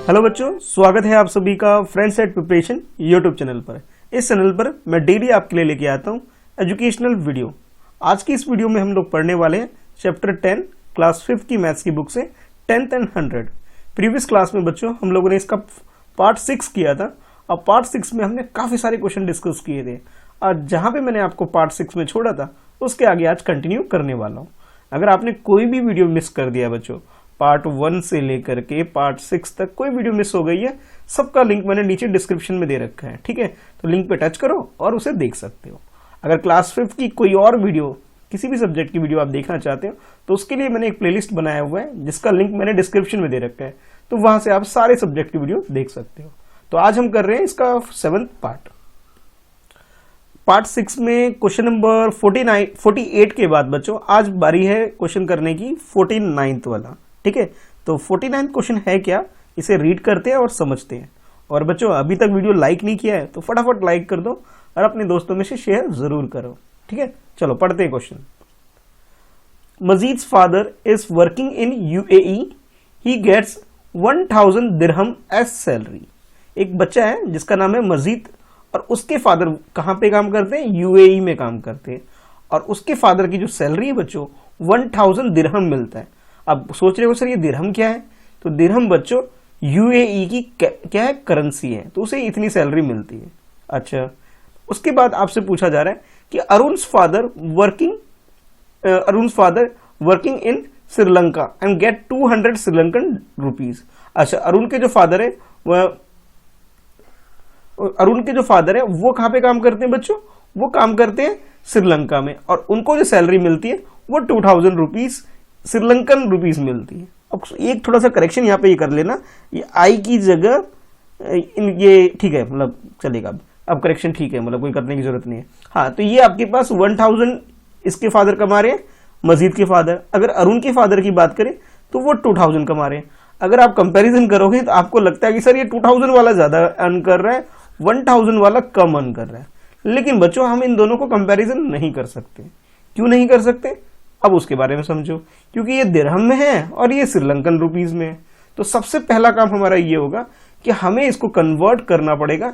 Hello बच्चों, स्वागत है आप सभी का friends at preparation YouTube channel पर। इस चैनल पर मैं डेली आपके लिए लेके आता हूं एजुकेशनल वीडियो। आज की इस वीडियो में हम लोग पढ़ने वाले हैं चैप्टर 10 क्लास 5 की मैथ्स की बुक से 10th एंड 100। प्रीवियस क्लास में बच्चों हम लोगों ने इसका पार्ट 6 किया था और पार्ट 6 में हमने काफ़ी सारे क्वेश्चन डिस्कस किए थे और जहाँ पे मैंने आपको पार्ट 6 में छोड़ा था उसके आगे आज कंटिन्यू करने वाला हूँ। अगर आपने कोई भी वीडियो मिस कर दिया बच्चों, पार्ट 1 से लेकर के पार्ट 6 तक कोई वीडियो मिस हो गई है, सबका लिंक मैंने नीचे डिस्क्रिप्शन में दे रखा है, ठीक है। तो लिंक पे टच करो और उसे देख सकते हो। अगर क्लास 5 की कोई और वीडियो, किसी भी सब्जेक्ट की वीडियो आप देखना चाहते हो तो उसके लिए मैंने एक प्लेलिस्ट बनाया हुआ है जिसका लिंक मैंने डिस्क्रिप्शन में दे रखा है, तो वहां से आप सारे सब्जेक्ट की वीडियो देख सकते हो। तो आज हम कर रहे हैं इसका 7th पार्ट 6 में क्वेश्चन नंबर 48 के बाद बच्चों आज बारी है क्वेश्चन करने की 49th वाला, ठीक है। तो 49th क्वेश्चन है क्या, इसे रीड करते हैं और समझते हैं। और बच्चों अभी तक वीडियो लाइक नहीं किया है तो फटाफट लाइक कर दो और अपने दोस्तों में से शेयर जरूर करो, ठीक है। चलो पढ़ते हैं question. Majid's father is working in UAE, he gets 1000 dirham as salary. एक बच्चा है जिसका नाम है मजीद और उसके फादर कहां पे काम करते हैं, यूएई में काम करते हैं, और उसके फादर की जो सैलरी है बच्चों 1000 दिरहम मिलता है। अब सोच रहे हो सर ये दिरहम क्या है, तो दिरहम बच्चों यूएई की क्या है, करेंसी है, तो उसे इतनी सैलरी मिलती है। अच्छा, उसके बाद आपसे पूछा जा रहा है कि अरुण's father working in Sri Lanka and get 200 Sri Lankan rupees. अच्छा, अरुण के जो फादर है वो कहां पे काम करते हैं बच्चों, वो काम करते हैं श्रीलंका में, और उनको जो सैलरी मिलती है वो 2000 रुपीज श्रीलंकन रुपीज मिलती है। अब एक थोड़ा सा करेक्शन यहाँ पे ये कर लेना, ये आई की जगह ये ठीक है, मतलब चलेगा। अब करेक्शन ठीक है, मतलब कोई करने की जरूरत नहीं है। हाँ, तो ये आपके पास 1000 इसके फादर कमा रहे हैं, मजीद के फादर। अगर अरुण के फादर की बात करें तो वो 2000 कमा रहे हैं। अगर आप कंपैरिजन करोगे तो आपको लगता है कि सर ये 2000 वाला ज्यादा अर्न कर रहा है, 1000 वाला कम अर्न कर रहा है। लेकिन बच्चों हम इन दोनों को कंपैरिजन नहीं कर सकते। क्यों नहीं कर सकते, अब उसके बारे में समझो। क्योंकि ये दिरहम में है और ये श्रीलंकन रुपीज में है। तो सबसे पहला काम हमारा ये होगा कि हमें इसको कन्वर्ट करना पड़ेगा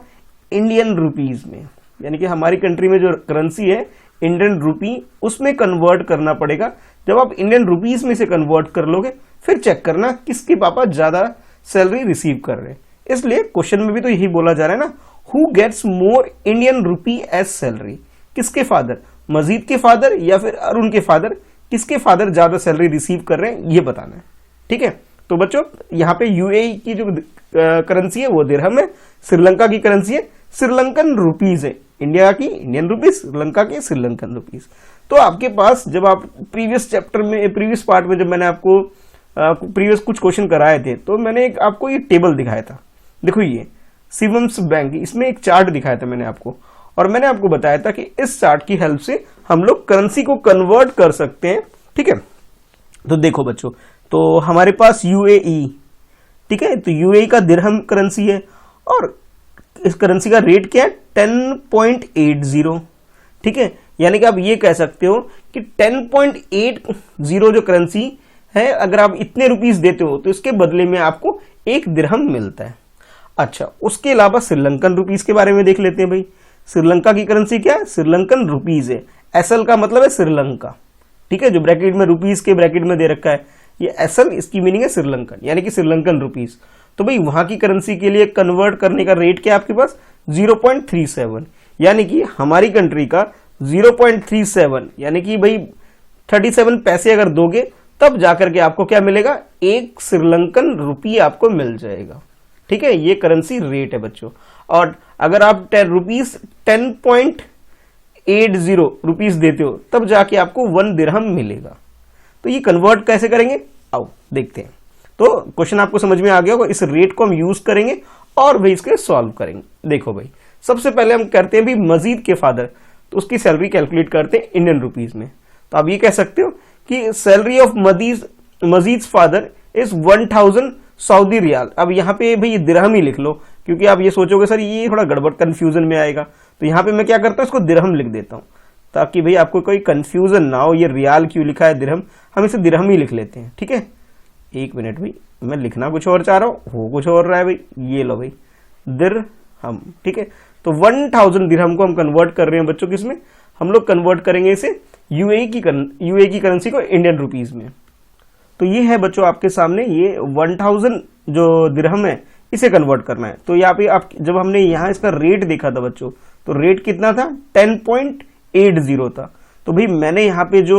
इंडियन रुपीज में, यानी कि हमारी कंट्री में जो करेंसी है इंडियन रुपी, उसमें कन्वर्ट करना पड़ेगा। जब आप इंडियन रुपीज में से कन्वर्ट कर लोगे फिर चेक करना किसके पापा ज्यादा सैलरी रिसीव कर रहे हैं। इसलिए क्वेश्चन में भी तो यही बोला जा रहा है ना, who gets more Indian rupee as salary. किसके फादर, मजीद के फादर या फिर अरुण के फादर, किसके फादर ज्यादा सैलरी रिसीव कर रहे हैं ये बताना है, ठीक है। तो बच्चों यहाँ पे यूएई की जो करेंसी है वो दिरहम है, श्रीलंका की करेंसी है श्रीलंकन रुपीज है, इंडिया की इंडियन रुपीज, श्रीलंका की श्रीलंकन रुपीज। तो आपके पास जब आप प्रीवियस पार्ट में जब मैंने आपको प्रीवियस कुछ क्वेश्चन कराए थे तो मैंने आपको ये टेबल दिखाया था। देखो ये शिवम्स बैंक, इसमें एक चार्ट दिखाया था मैंने आपको, और मैंने आपको बताया था कि इस चार्ट की हेल्प से हम लोग करेंसी को कन्वर्ट कर सकते हैं, ठीक है। तो देखो बच्चों, तो हमारे पास यूएई, ठीक है, तो यूएई का दिरहम करेंसी है और इस करेंसी का रेट क्या है 10.80, ठीक है। यानी कि आप ये कह सकते हो कि 10.80 जो करेंसी है, अगर आप इतने रुपीस देते हो तो इसके बदले में आपको 1 दिरहम मिलता है। अच्छा, उसके अलावा श्रीलंकन रुपीस के बारे में देख लेते हैं भाई। श्रीलंका की करेंसी क्या है, श्रीलंकन रुपीज है। एसएल का मतलब है श्रीलंका, ठीक है, जो ब्रैकेट में रुपीस के ब्रैकेट में दे रखा है ये एसएल, इसकी मीनिंग है श्रीलंकन, यानी कि श्रीलंकन रुपीस। तो भाई वहां की करेंसी के लिए कन्वर्ट करने का रेट क्या है आपके पास 0.37, यानी कि हमारी कंट्री का 0.37, यानी कि भाई 37 पैसे अगर दोगे तब जाकर के आपको क्या मिलेगा, 1 श्रीलंकन रुपी आपको मिल जाएगा, ठीक है। ये करेंसी रेट है बच्चों। और अगर आप 10.80 रुपीस देते हो तब जाके आपको 1 दिरहम मिलेगा। तो ये कन्वर्ट कैसे करेंगे, आओ देखते हैं। तो क्वेश्चन आपको समझ में आ गया होगा, इस रेट को हम यूज करेंगे और भाई इसके सॉल्व करेंगे। देखो भाई, सबसे पहले हम करते हैं भी मजीद के फादर, तो उसकी सैलरी कैलकुलेट करते हैं इंडियन रुपीज में। तो आप ये कह सकते हो कि salary of Majid father is 1000 Saudi riyal. अब यहाँ पे भाई दिरहम ही लिख लो, क्योंकि आप ये सोचोगे सर ये थोड़ा गड़बड़ कंफ्यूजन में आएगा, तो यहाँ पे मैं क्या करता हूँ इसको दिरहम लिख देता हूँ ताकि भाई आपको कोई कंफ्यूजन ना हो, ये रियाल क्यों लिखा है दिरहम, हम इसे दिरहम ही लिख लेते हैं, ठीक है। 1 मिनट भाई, मैं लिखना कुछ और चाह रहा हूँ, हो कुछ और रहा है भाई। ये लो भाई दिरहम, ठीक है। तो 1000 दिरहम को हम कन्वर्ट कर रहे हैं बच्चों, किसमें, हम लोग कन्वर्ट करेंगे इसे यूएई की करेंसी को इंडियन रुपीज में। तो ये है बच्चों आपके सामने, ये 1000 जो दिरहम है इसे कन्वर्ट करना है। तो यहाँ पे आप जब हमने यहाँ इसका रेट देखा था बच्चों, तो रेट कितना था, 10.80 था। तो भाई मैंने यहाँ पे जो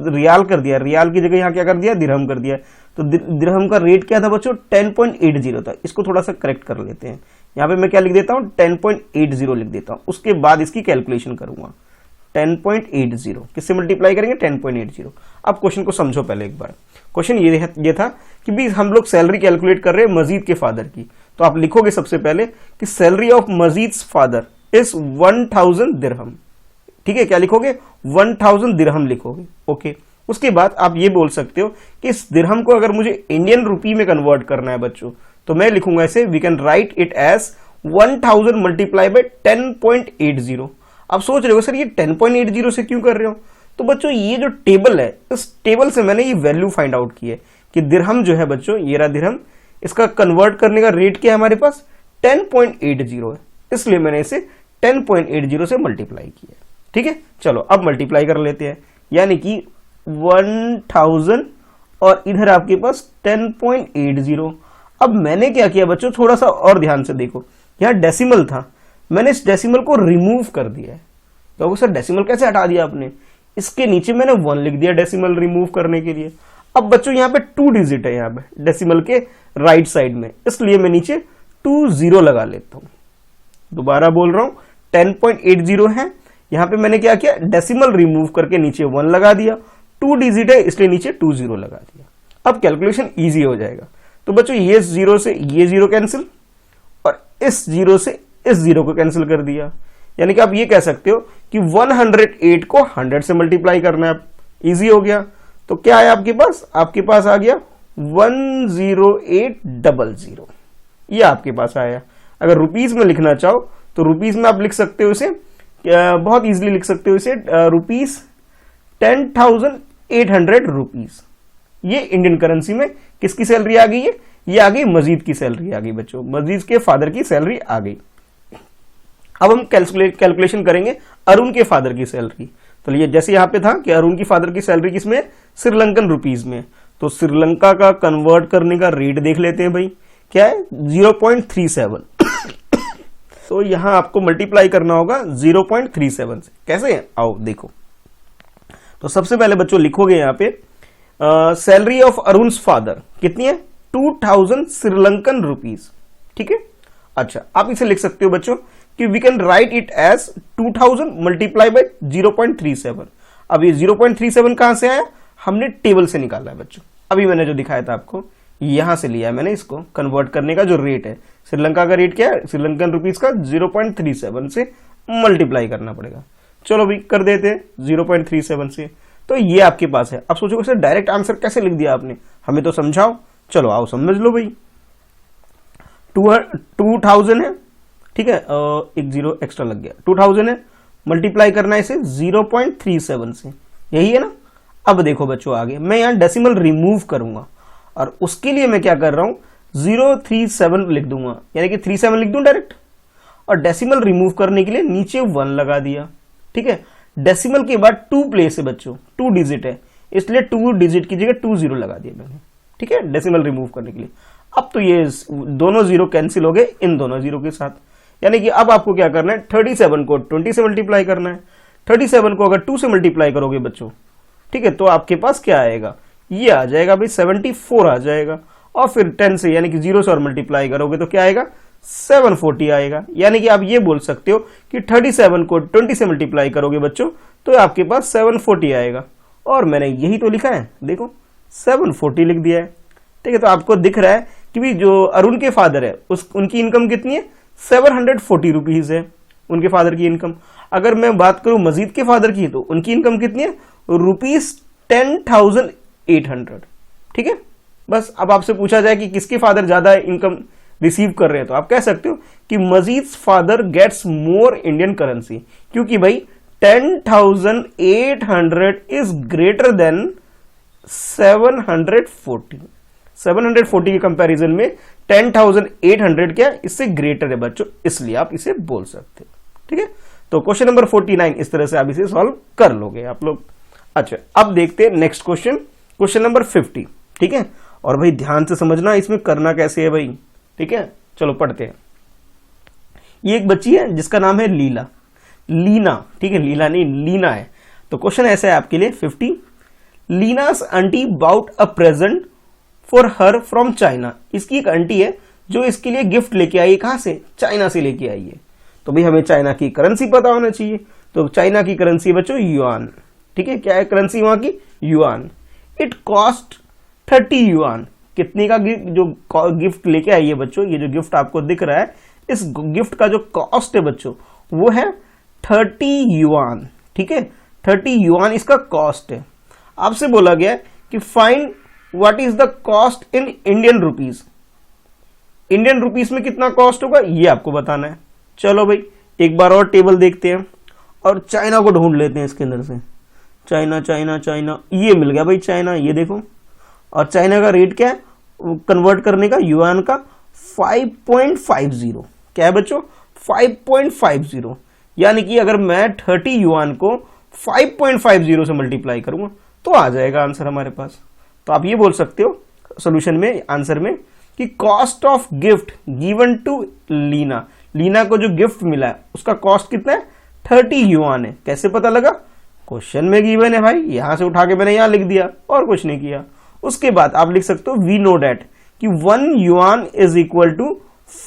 रियाल कर दिया, रियाल की जगह यहाँ क्या कर दिया, दिरहम कर दिया। तो दिरहम का रेट क्या था बच्चों, 10.80 था। इसको थोड़ा सा करेक्ट कर लेते हैं, यहाँ पे मैं क्या लिख देता हूँ, 10.80 लिख देता हूँ। उसके बाद इसकी कैलकुलेशन करूंगा, 10.80 किससे मल्टीप्लाई करेंगे, 10.80। अब क्वेश्चन को समझो पहले एक बार। क्वेश्चन ये था कि भी हम लोग सैलरी कैलकुलेट कर रहे हैं मजीद के फादर की। तो आप लिखोगे सबसे पहले कि सैलरी ऑफ मजीद्स फादर इज 1000 दिरहम, ठीक है। क्या लिखोगे, 1000 दिरहम लिखोगे, ओके। उसके बाद आप ये बोल सकते हो कि इस दिरहम को अगर मुझे इंडियन रुपी में कन्वर्ट करना है बच्चों, तो मैं लिखूंगा इसे, we can write it as 1000 multiply by 10.80। आप सोच रहे हो सर ये 10.80 से क्यों कर रहे हो, तो बच्चों ये जो टेबल है, इस टेबल से मैंने ये वैल्यू फाइंड आउट की है कि दिरहम जो है बच्चों, ये रहा दिरहम, इसका कन्वर्ट करने का रेट क्या है हमारे पास, 10.80 है। इसलिए मैंने इसे 10.80 से मल्टीप्लाई किया, ठीक है। चलो अब मल्टीप्लाई कर लेते हैं, यानी कि 1000 और इधर आपके पास 10.80। अब मैंने क्या किया बच्चों, थोड़ा सा और ध्यान से देखो, यहां डेसिमल था, मैंने इस डेसिमल को रिमूव कर दिया है। तो सर डेसिमल कैसे हटा दिया आपने, इसके नीचे मैंने 1 लिख दिया डेसिमल रिमूव करने के लिए। अब बच्चों यहाँ पे 2 डिजिट है यहाँ पे डेसिमल के राइट साइड में, इसलिए मैं नीचे 20 लगा लेता हूं। दोबारा बोल रहा हूं, 10.80 है, यहां पे मैंने क्या किया, डेसिमल रिमूव करके नीचे 1 लगा दिया, 2 डिजिट है इसलिए नीचे 20 लगा दिया। अब कैलकुलेशन इजी हो जाएगा। तो बच्चों ये 0 से ये 0 कैंसिल, और इस 0 से इस 0 को कैंसिल कर दिया। यानी कि आप ये कह सकते हो कि 108 को 100 से मल्टीप्लाई करना है, इजी हो गया। तो क्या है आपके पास आ गया 10800, ये आपके पास आया। अगर रुपीज में लिखना चाहो तो रुपीज में आप लिख सकते हो इसे, बहुत इजीली लिख सकते हो इसे, रुपीज 10,800 रुपीज। ये इंडियन करेंसी में किसकी सैलरी आ गई है, ये आ गई मजीद की सैलरी आ गई बच्चों, मजीद के फादर की सैलरी आ गई। अब हम कैलकुलेशन करेंगे अरुण के फादर की सैलरी। तो ये जैसे यहां पे था कि अरुण की फादर की सैलरी किसमें, श्रीलंकन रुपीज में। तो श्रीलंका का कन्वर्ट करने का रेट देख लेते हैं भाई, क्या है 0.37। तो यहां आपको मल्टीप्लाई करना होगा 0.37 से। कैसे है, आओ देखो। तो सबसे पहले बच्चों लिखोगे यहां पे सैलरी ऑफ अरुण फादर कितनी है, 2000 श्रीलंकन रुपीज, ठीक है। अच्छा आप इसे लिख सकते हो बच्चों कि we can write it as 2000 multiply by 0.37। अब ये 0.37 कहां से आया, हमने टेबल से निकाला है बच्चों। अभी मैंने जो दिखाया था आपको, यहां से लिया है मैंने, इसको कन्वर्ट करने का जो रेट है, श्रीलंका का रेट क्या है, श्रीलंकन रुपीज का 0.37 से मल्टीप्लाई करना पड़ेगा। चलो भाई कर देते हैं 0.37 से। तो ये आपके पास है। अब सोचो सर डायरेक्ट आंसर कैसे लिख दिया आपने, हमें तो समझाओ। चलो आओ समझ लो भाई। 2000 है, ठीक है, एक 0 एक्स्ट्रा लग गया, 2000 है, मल्टीप्लाई करना है इसे 0.37 से, यही है ना। अब देखो बच्चों आगे मैं यहां डेसिमल रिमूव करूंगा, और उसके लिए मैं क्या कर रहा हूं, 037 लिख दूंगा, यानी कि 37 लिख दूं डायरेक्ट, और डेसिमल रिमूव करने के लिए नीचे 1 लगा दिया, ठीक है। डेसिमल के बाद 2 प्लेस है बच्चों, 2 डिजिट है, इसलिए 2 डिजिट की जगह 20 लगा दिया मैंने, ठीक है, डेसिमल रिमूव करने के लिए। अब तो ये दोनों 0 कैंसिल हो गए इन दोनों 0 के साथ, यानी कि अब आपको क्या करना है, 37 को 20 से मल्टीप्लाई करना है। 37 को अगर 2 से मल्टीप्लाई करोगे बच्चों, ठीक है, तो आपके पास क्या आएगा, ये आ जाएगा भाई 74 आ जाएगा। और फिर 10 से यानी कि 0 से और मल्टीप्लाई करोगे तो क्या आएगा, 740 आएगा। यानी कि आप ये बोल सकते हो कि 37 को 20 से मल्टीप्लाई करोगे बच्चों तो आपके पास 740 आएगा। और मैंने यही तो लिखा है, देखो 740 लिख दिया है, ठीक है। तो आपको दिख रहा है कि भी जो अरुण के फादर है उनकी इनकम कितनी है, 740 रुपीज है उनके फादर की इनकम। अगर मैं बात करूं मजीद के फादर की तो उनकी इनकम कितनी है, रुपीज 10,800, ठीक है। बस अब आपसे पूछा जाए कि किसके फादर ज्यादा इनकम रिसीव कर रहे हैं, तो आप कह सकते हो कि Majid father gets more Indian currency, क्योंकि भाई 10,800 इज ग्रेटर देन 740। 740 के कंपैरिजन में 10,800 क्या इससे ग्रेटर है बच्चों, इसलिए आप इसे बोल सकते हो। ठीक है, तो क्वेश्चन नंबर 49 इस तरह से आप इसे सॉल्व कर लोगे आप लोग। अच्छा, अब देखते हैं नेक्स्ट क्वेश्चन, क्वेश्चन नंबर 50। ठीक है, और भाई ध्यान से समझना इसमें करना कैसे है भाई। ठीक है, चलो पढ़ते हैं। ये एक बच्ची है जिसका नाम है लीला, लीना। ठीक है, लीला नहीं लीना है। तो क्वेश्चन ऐसा है आपके लिए 50, Leena's aunty bought a present for her from China. इसकी एक आंटी है जो इसके लिए गिफ्ट लेके आई है, कहां से, चाइना से लेके आई है। तो भाई हमें चाइना की करेंसी पता होना चाहिए, तो चाइना की करेंसी बच्चों युआन। ठीक है, क्या है करेंसी वहां की, युआन। It cost 30 yuan. कितने का जो गिफ्ट लेके आई है बच्चों, ये जो गिफ्ट आपको दिख रहा है, इस गिफ्ट का जो कॉस्ट है बच्चों वो है 30 युआन। ठीक है, 30 युआन इसका कॉस्ट है। आपसे बोला गया कि find what is the cost in Indian rupees. Indian rupees में कितना कॉस्ट होगा ये आपको बताना है। चलो भाई एक बार और टेबल देखते हैं और चाइना को ढूंढ लेते हैं इसके अंदर से। चाइना चाइना चाइना, ये मिल गया भाई चाइना, ये देखो। और चाइना का रेट क्या है कन्वर्ट करने का, युआन का 5.50। क्या है बच्चों, 5.50। यानी कि अगर मैं 30 युआन को 5.50 से मल्टीप्लाई करूंगा तो आ जाएगा आंसर हमारे पास। तो आप ये बोल सकते हो सॉल्यूशन में, आंसर में, कि cost of gift given to Leena, Leena को जो गिफ्ट मिला है उसका कॉस्ट कितना है, 30 युआन है। कैसे पता लगा, क्वेश्चन में गिवन है भाई, यहां से उठा के मैंने यहां लिख दिया और कुछ नहीं किया। उसके बाद आप लिख सकते हो वी नो डैट कि 1 yuan is equal to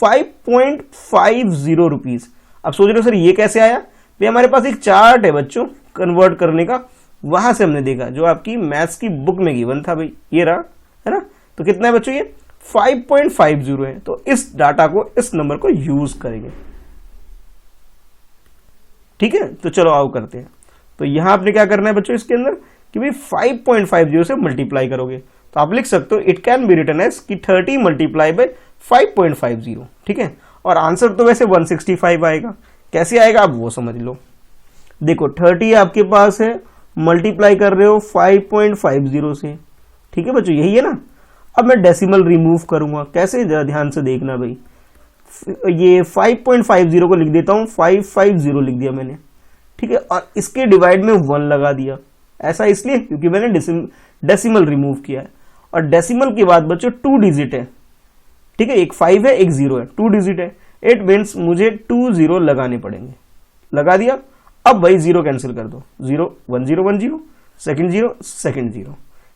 5.50 rupees. अब सोच रहे हो सर ये कैसे आया, भाई हमारे पास एक चार्ट है बच्चों कन्वर्ट करने का, वहां से हमने देखा जो आपकी मैथ्स की बुक में गिवन था भाई, ये रहा है ना। तो कितना है बच्चों, ये 5.50 है। तो इस डाटा को, इस नंबर को यूज करेंगे। ठीक है, तो चलो आओ करते हैं। तो यहां आपने क्या करना है बच्चों इसके अंदर कि भाई 5.50 से मल्टीप्लाई करोगे। तो आप लिख सकते हो it can be written as कि 30 मल्टीप्लाई बाय 5.50। ठीक है, और आंसर तो वैसे 165 आएगा। कैसे आएगा आप वो समझ लो। देखो 30 आपके पास है, मल्टीप्लाई कर रहे हो 5.50 से। ठीक है बच्चों, यही है ना। अब मैं डेसिमल रिमूव करूंगा, कैसे जरा ध्यान से देखना भाई। ये 5.50 को लिख देता हूं, 550 लिख दिया मैंने। ठीक है, और इसके डिवाइड में 1 लगा दिया। ऐसा इसलिए क्योंकि मैंने डेसिमल रिमूव किया है। और डेसिमल के बाद बच्चों 2 डिजिट है। ठीक है, एक 5 है एक 0 है, 2 डिजिट है। इट मीन्स मुझे 2 0 लगाने पड़ेंगे। लगा दिया। अब भाई 0 कैंसिल कर दो, 0 1 0 1 0, सेकंड 0 सेकंड 0।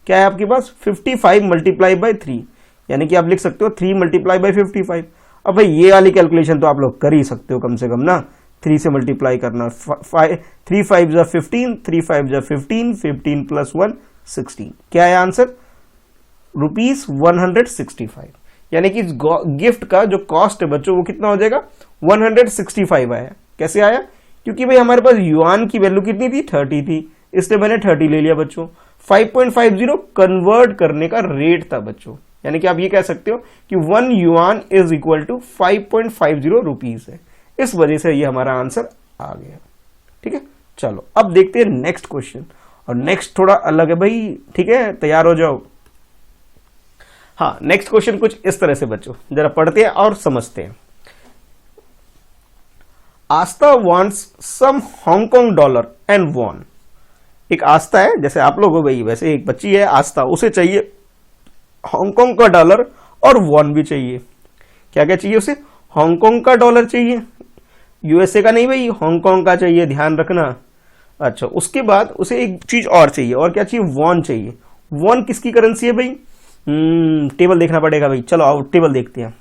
क्या है आपके पास 55 मल्टीप्लाई बाय 3, यानी कि आप लिख सकते हो 3 मल्टीप्लाई बाय 55। अब भाई ये वाली कैलकुलेशन तो आप लोग कर ही सकते हो कम से कम ना, 3 से मल्टीप्लाई करना। 3 5 जा 15, 3 5 जा 15, 15 प्लस 1 16। क्या है आंसर, ₹165। यानी कि गिफ्ट का जो कॉस्ट है बच्चों वो कितना हो जाएगा, 165 आया। कैसे आया, क्योंकि भाई हमारे पास युआन की वैल्यू कितनी थी, 30 थी, इसलिए मैंने 30 ले लिया बच्चों। 5.50 कन्वर्ट करने का रेट था बच्चों, यानी कि आप ये कह सकते हो कि 1 yuan is equal to 5.50 rupees है। इस वजह से ये हमारा आंसर आ गया। ठीक है, चलो अब देखते हैं नेक्स्ट क्वेश्चन। और नेक्स्ट थोड़ा अलग है भाई, ठीक है, तैयार हो जाओ। हाँ, नेक्स्ट क्वेश्चन कुछ इस तरह से बच्चों, जरा पढ़ते हैं और समझते हैं। Aastha wants some Hong Kong dollar and won. एक आस्था है, जैसे आप लोग हो भाई, वैसे एक बच्ची है आस्था, उसे चाहिए हांगकांग का डॉलर और वॉन भी चाहिए। क्या क्या चाहिए उसे, हांगकांग का डॉलर चाहिए, यूएसए का नहीं भाई, हांगकांग का चाहिए, ध्यान रखना। अच्छा, उसके बाद उसे एक चीज और चाहिए, और क्या चाहिए, वॉन चाहिए। वॉन किसकी करेंसी है भाई, टेबल देखना पड़ेगा भाई। चलो आओ टेबल देखते हैं।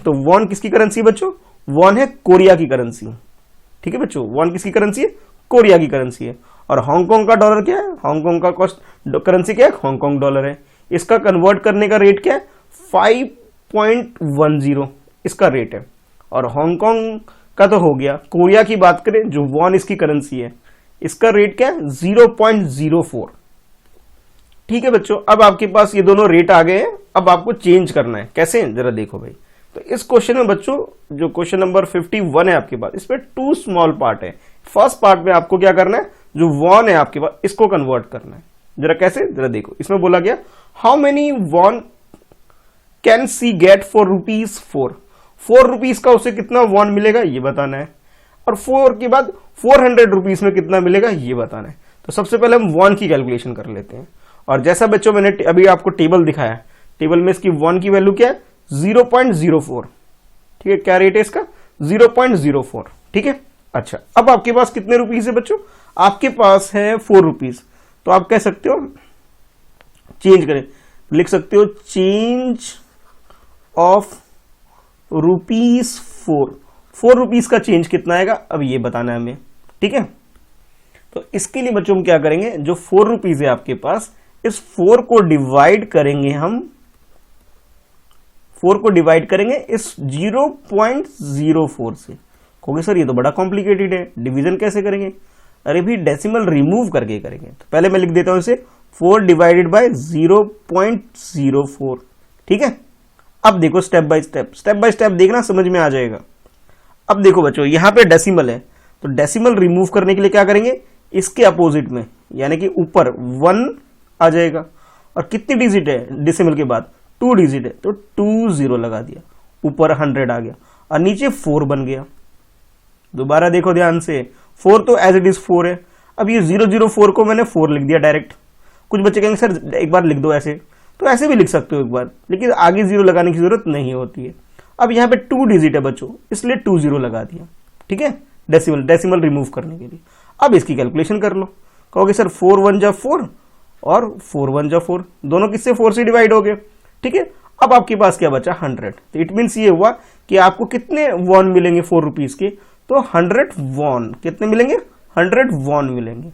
तो वॉन किसकी करेंसी है बच्चों, वॉन है कोरिया की करेंसी। ठीक है बच्चों, वॉन किसकी करेंसी है, कोरिया की करेंसी है। और हांगकांग का डॉलर क्या है, हांगकांग का कॉस्ट करेंसी क्या है, हांगकांग डॉलर है। इसका कन्वर्ट करने का रेट क्या है, 5.10 इसका रेट है। और हांगकांग का तो हो गया, कोरिया की बात करें जो वॉन इसकी करेंसी है, इसका रेट क्या है, 0.04। ठीक है बच्चों, अब आपके पास ये दोनों रेट आ गए हैं। अब आपको चेंज करना है, कैसे जरा देखो भाई। तो इस क्वेश्चन में बच्चों, जो क्वेश्चन नंबर 51 है आपके पास, इसमें 2 स्मॉल पार्ट है। फर्स्ट पार्ट में आपको क्या करना है, जो वॉन है आपके पास इसको कन्वर्ट करना है। जरा कैसे, जरा देखो, इसमें बोला गया how many won can she get for ₹4। 4 rupees का उसे कितना वॉन मिलेगा ये बताना है, और 4 के बाद 400 रुपीज में कितना मिलेगा ये बताना है। तो सबसे पहले हम वॉन की कैलकुलेशन कर लेते हैं। और जैसा बच्चों मैंने अभी आपको टेबल दिखाया, टेबल में इसकी वॉन की वैल्यू क्या है 0.04, ठीक है। क्या रेट है इसका 0.04, ठीक है। अच्छा, अब आपके पास कितने रुपीस है बच्चों, आपके पास है 4 रुपीज। तो आप कह सकते हो चेंज करें, लिख सकते हो चेंज ऑफ ₹4। 4 रुपीज का चेंज कितना आएगा अब ये बताना है हमें, ठीक है। तो इसके लिए बच्चों हम क्या करेंगे, जो 4 रुपीज है आपके पास, इस 4 को डिवाइड करेंगे हम, 4 को डिवाइड करेंगे इस 0.04 से। कहोगे सर ये तो बड़ा कॉम्प्लिकेटेड है, डिवीजन कैसे करेंगे? अरे भी डेसिमल रिमूव करके करेंगे। तो पहले मैं लिख देता हूं इसे 4 डिवाइडेड बाय 0.04, ठीक है। अब देखो स्टेप बाय स्टेप देखना, समझ में आ जाएगा। अब देखो बच्चों यहां पे डेसिमल है, तो डेसिमल रिमूव करने के लिए क्या करेंगे, इसके अपोजिट में यानी कि ऊपर 1 आ जाएगा, और कितनी डिजिट है डेसिमल के बाद 2 डिजिट है, तो 2 0 लगा दिया, ऊपर 100 आ गया और नीचे 4 बन गया। दोबारा देखो ध्यान से, 4 तो एज इट इज 4 है। अब ये 004 को मैंने 4 लिख दिया डायरेक्ट। कुछ बच्चे कहेंगे सर एक बार लिख दो ऐसे, तो ऐसे भी लिख सकते हो एक बार, लेकिन आगे 0 लगाने की जरूरत नहीं होती है। अब यहाँ पे 2 डिजिट है बच्चों, इसलिए 2 0 लगा दिया, ठीक है, डेसिमल रिमूव करने के लिए। अब इसकी कैलकुलेशन कर लो। कहोगे सर 4 1 जा 4 और 4 1 जा 4, दोनों किससे 4 से डिवाइड हो गए, ठीक है। अब आपके पास क्या बचा 100। तो इट मीन्स ये हुआ कि आपको कितने वॉन मिलेंगे 4 रुपीज के, तो 100 वॉन। कितने मिलेंगे 100 वॉन मिलेंगे।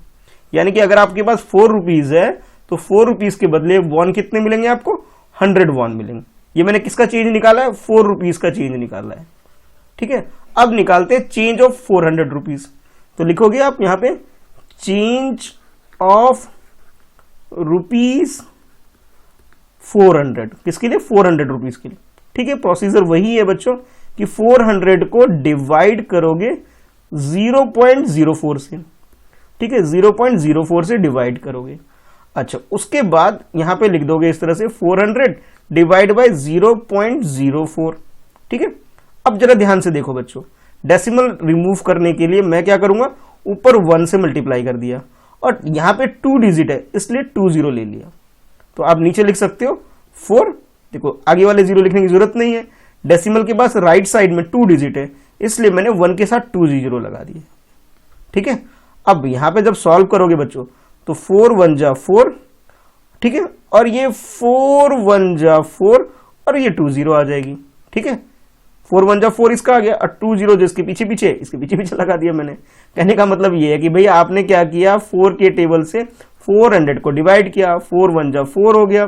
यानी कि अगर आपके पास 4 रुपीज है तो 4 रुपीज के बदले वॉन कितने मिलेंगे आपको 100 वॉन मिलेंगे। ये मैंने किसका चेंज निकाला है, 4 रुपीज का चेंज निकाला है, ठीक है। अब निकालते हैं चेंज ऑफ 400 रुपीज। तो लिखोगे आप यहां पे चेंज ऑफ ₹400, किसके लिए 400 रुपीज के लिए, ठीक है। प्रोसीजर वही है बच्चों कि 400 को डिवाइड करोगे 0.04 से, ठीक है, 0.04 से डिवाइड करोगे। अच्छा, उसके बाद यहां पे लिख दोगे इस तरह से 400 डिवाइड बाय 0.04, ठीक है। अब जरा ध्यान से देखो बच्चों, डेसिमल रिमूव करने के लिए मैं क्या करूंगा, ऊपर 1 से मल्टीप्लाई कर दिया, और यहां पे 2 डिजिट है इसलिए 2 0 ले लिया। तो आप नीचे लिख सकते हो 4, देखो आगे वाले 0 लिखने की जरूरत नहीं है, डेसिमल के पास राइट साइड में 2 डिजिट है इसलिए मैंने 1 के साथ 2 0 लगा दिए, ठीक है। अब यहां पे जब सॉल्व करोगे बच्चों तो 4 1 जा 4, ठीक है, और ये 4 1 जा 4 और ये 2 0 आ जाएगी, ठीक है। 4 1 जा 4 इसका आ गया, और 2 0 जो इसके पीछे पीछे, इसके पीछे पीछे लगा दिया मैंने। कहने का मतलब ये है कि भैया आपने क्या किया, 4 के टेबल से 400 को डिवाइड किया, 4 1 जा 4 हो गया,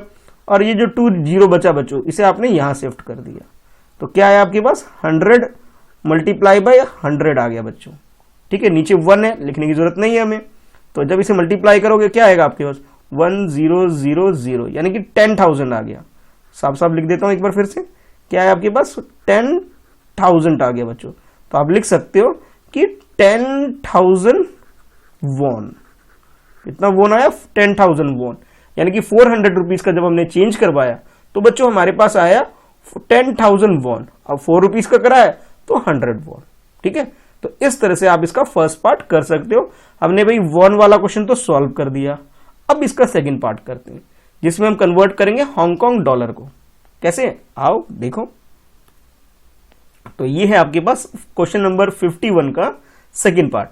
और ये जो 2 0 बचा बच्चों इसे आपने यहां शिफ्ट कर दिया। तो क्या है आपके पास 100 मल्टीप्लाई बाय 100 आ गया बच्चों, ठीक है। नीचे 1 है, लिखने की जरूरत नहीं है हमें। तो जब इसे मल्टीप्लाई करोगे क्या आएगा आपके पास 1000, यानी कि 10,000 आ गया। साफ साफ लिख देता हूं एक बार फिर से, क्या है आपके पास 10,000 आ गया बच्चों। तो आप लिख सकते हो कि 10,000 वॉन। कितना वॉन आया 10,000 वॉन, यानी कि 400 रुपीज का जब हमने चेंज करवाया तो बच्चों हमारे पास आया 10,000 वॉन। अब 4 रुपीज का कराया तो 100 वॉन, ठीक है। तो इस तरह से आप इसका फर्स्ट पार्ट कर सकते हो। हमने भाई वॉन वाला क्वेश्चन तो सॉल्व कर दिया, अब इसका सेकंड पार्ट करते हैं जिसमें हम कन्वर्ट करेंगे हांगकांग डॉलर को। कैसे, आओ देखो। तो ये है आपके पास क्वेश्चन नंबर 51 का सेकंड पार्ट।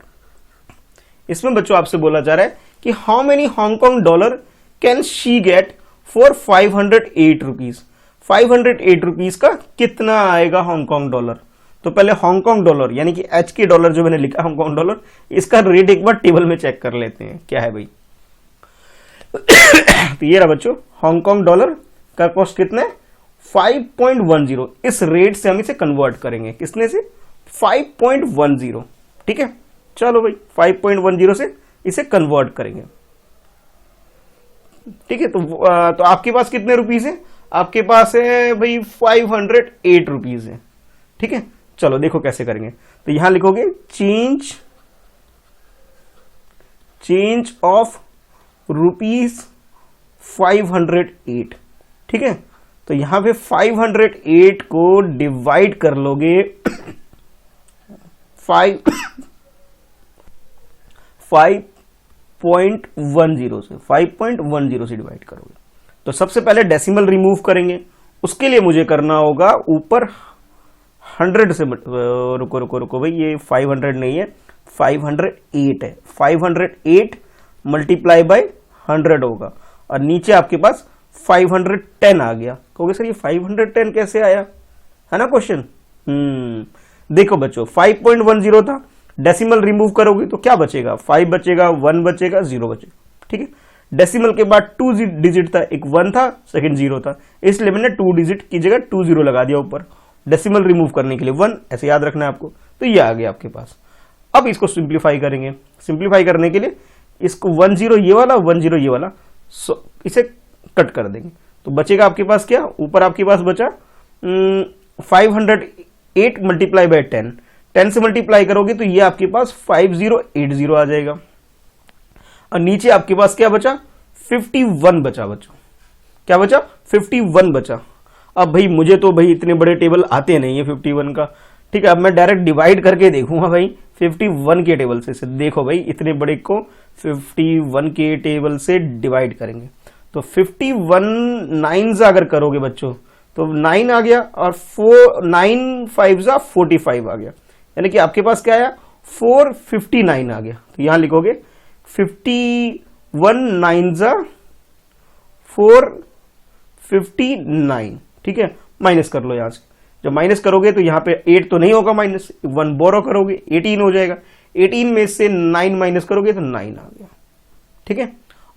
इसमें बच्चों आपसे बोला जा रहा है कि how many Hong Kong dollar can she get for 508 rupees. 508 rupees का कितना आएगा हांगकांग डॉलर। तो पहले हांगकांग डॉलर यानी कि एच के डॉलर जो मैंने लिखा हांगकांग डॉलर, इसका रेट एक बार टेबल में चेक कर लेते हैं क्या है भाई। तो ये रहा बच्चों हांगकांग डॉलर का कॉस्ट कितना है 5.10। इस रेट से हम इसे कन्वर्ट करेंगे, किसने से 5.10, ठीक है। चलो भाई 5.10 से इसे कन्वर्ट करेंगे, ठीक है। तो आपके पास कितने रुपीस है, आपके पास है भाई 508 रुपीज है, ठीक है। चलो देखो कैसे करेंगे। तो यहां लिखोगे चेंज ऑफ रुपीज 508, ठीक है। तो यहां पे 508 को डिवाइड कर लोगे 5.10 से, 5.10 से डिवाइड करोगे। तो सबसे पहले डेसिमल रिमूव करेंगे, उसके लिए मुझे करना होगा ऊपर 100 से रुको रुको रुको भाई, ये 500 नहीं है, 508 है। 508 मल्टीप्लाई बाय 100 होगा और नीचे आपके पास 510 आ गया। कहोगे सर ये 510 कैसे आया, है ना क्वेश्चन। देखो बच्चों 5.10 था, डेसिमल रिमूव करोगे तो क्या बचेगा, 5 बचेगा, 1 बचेगा, 0 बचेगा, ठीक है। डेसिमल के बाद 2 डिजिट था, एक 1 था, सेकंड 0 था, इसलिए मैंने 2 डिजिट की जगह 2 0 लगा दिया ऊपर। डेसिमल रिमूव करने के लिए 1, ऐसे याद रखना है आपको। तो ये आ गया आपके पास। अब इसको सिंप्लीफाई करेंगे। सिंप्लीफाई करने के लिए इसको 1 0 ये वाला, 1 0 ये वाला, इसे कट कर देंगे। तो बचेगा आपके पास क्या, ऊपर आपके पास बचा 508 मल्टीप्लाई बाय 10, 10 से मल्टीप्लाई करोगे तो ये आपके पास 5080 आ जाएगा। और नीचे आपके पास क्या बचा, 51 बचा। बच्चों क्या बचा, 51 बचा। अब भाई मुझे तो भाई इतने बड़े टेबल आते नहीं है 51 का, ठीक है। अब मैं डायरेक्ट डिवाइड करके देखूंगा भाई 51 के टेबल से। देखो भाई इतने बड़े को 51 के टेबल से डिवाइड करेंगे तो 51 9 अगर करोगे बच्चों तो 9 आ गया और 9 5 45 आ गया, यानी कि आपके पास क्या आया 459 आ गया। तो यहां लिखोगे 51 9 459, ठीक है। माइनस कर लो यहां से, जब माइनस करोगे तो यहां पे 8 तो नहीं होगा, माइनस 1 बोरो करोगे 18 हो जाएगा। 18 में से 9 माइनस करोगे तो 9 आ गया, ठीक है।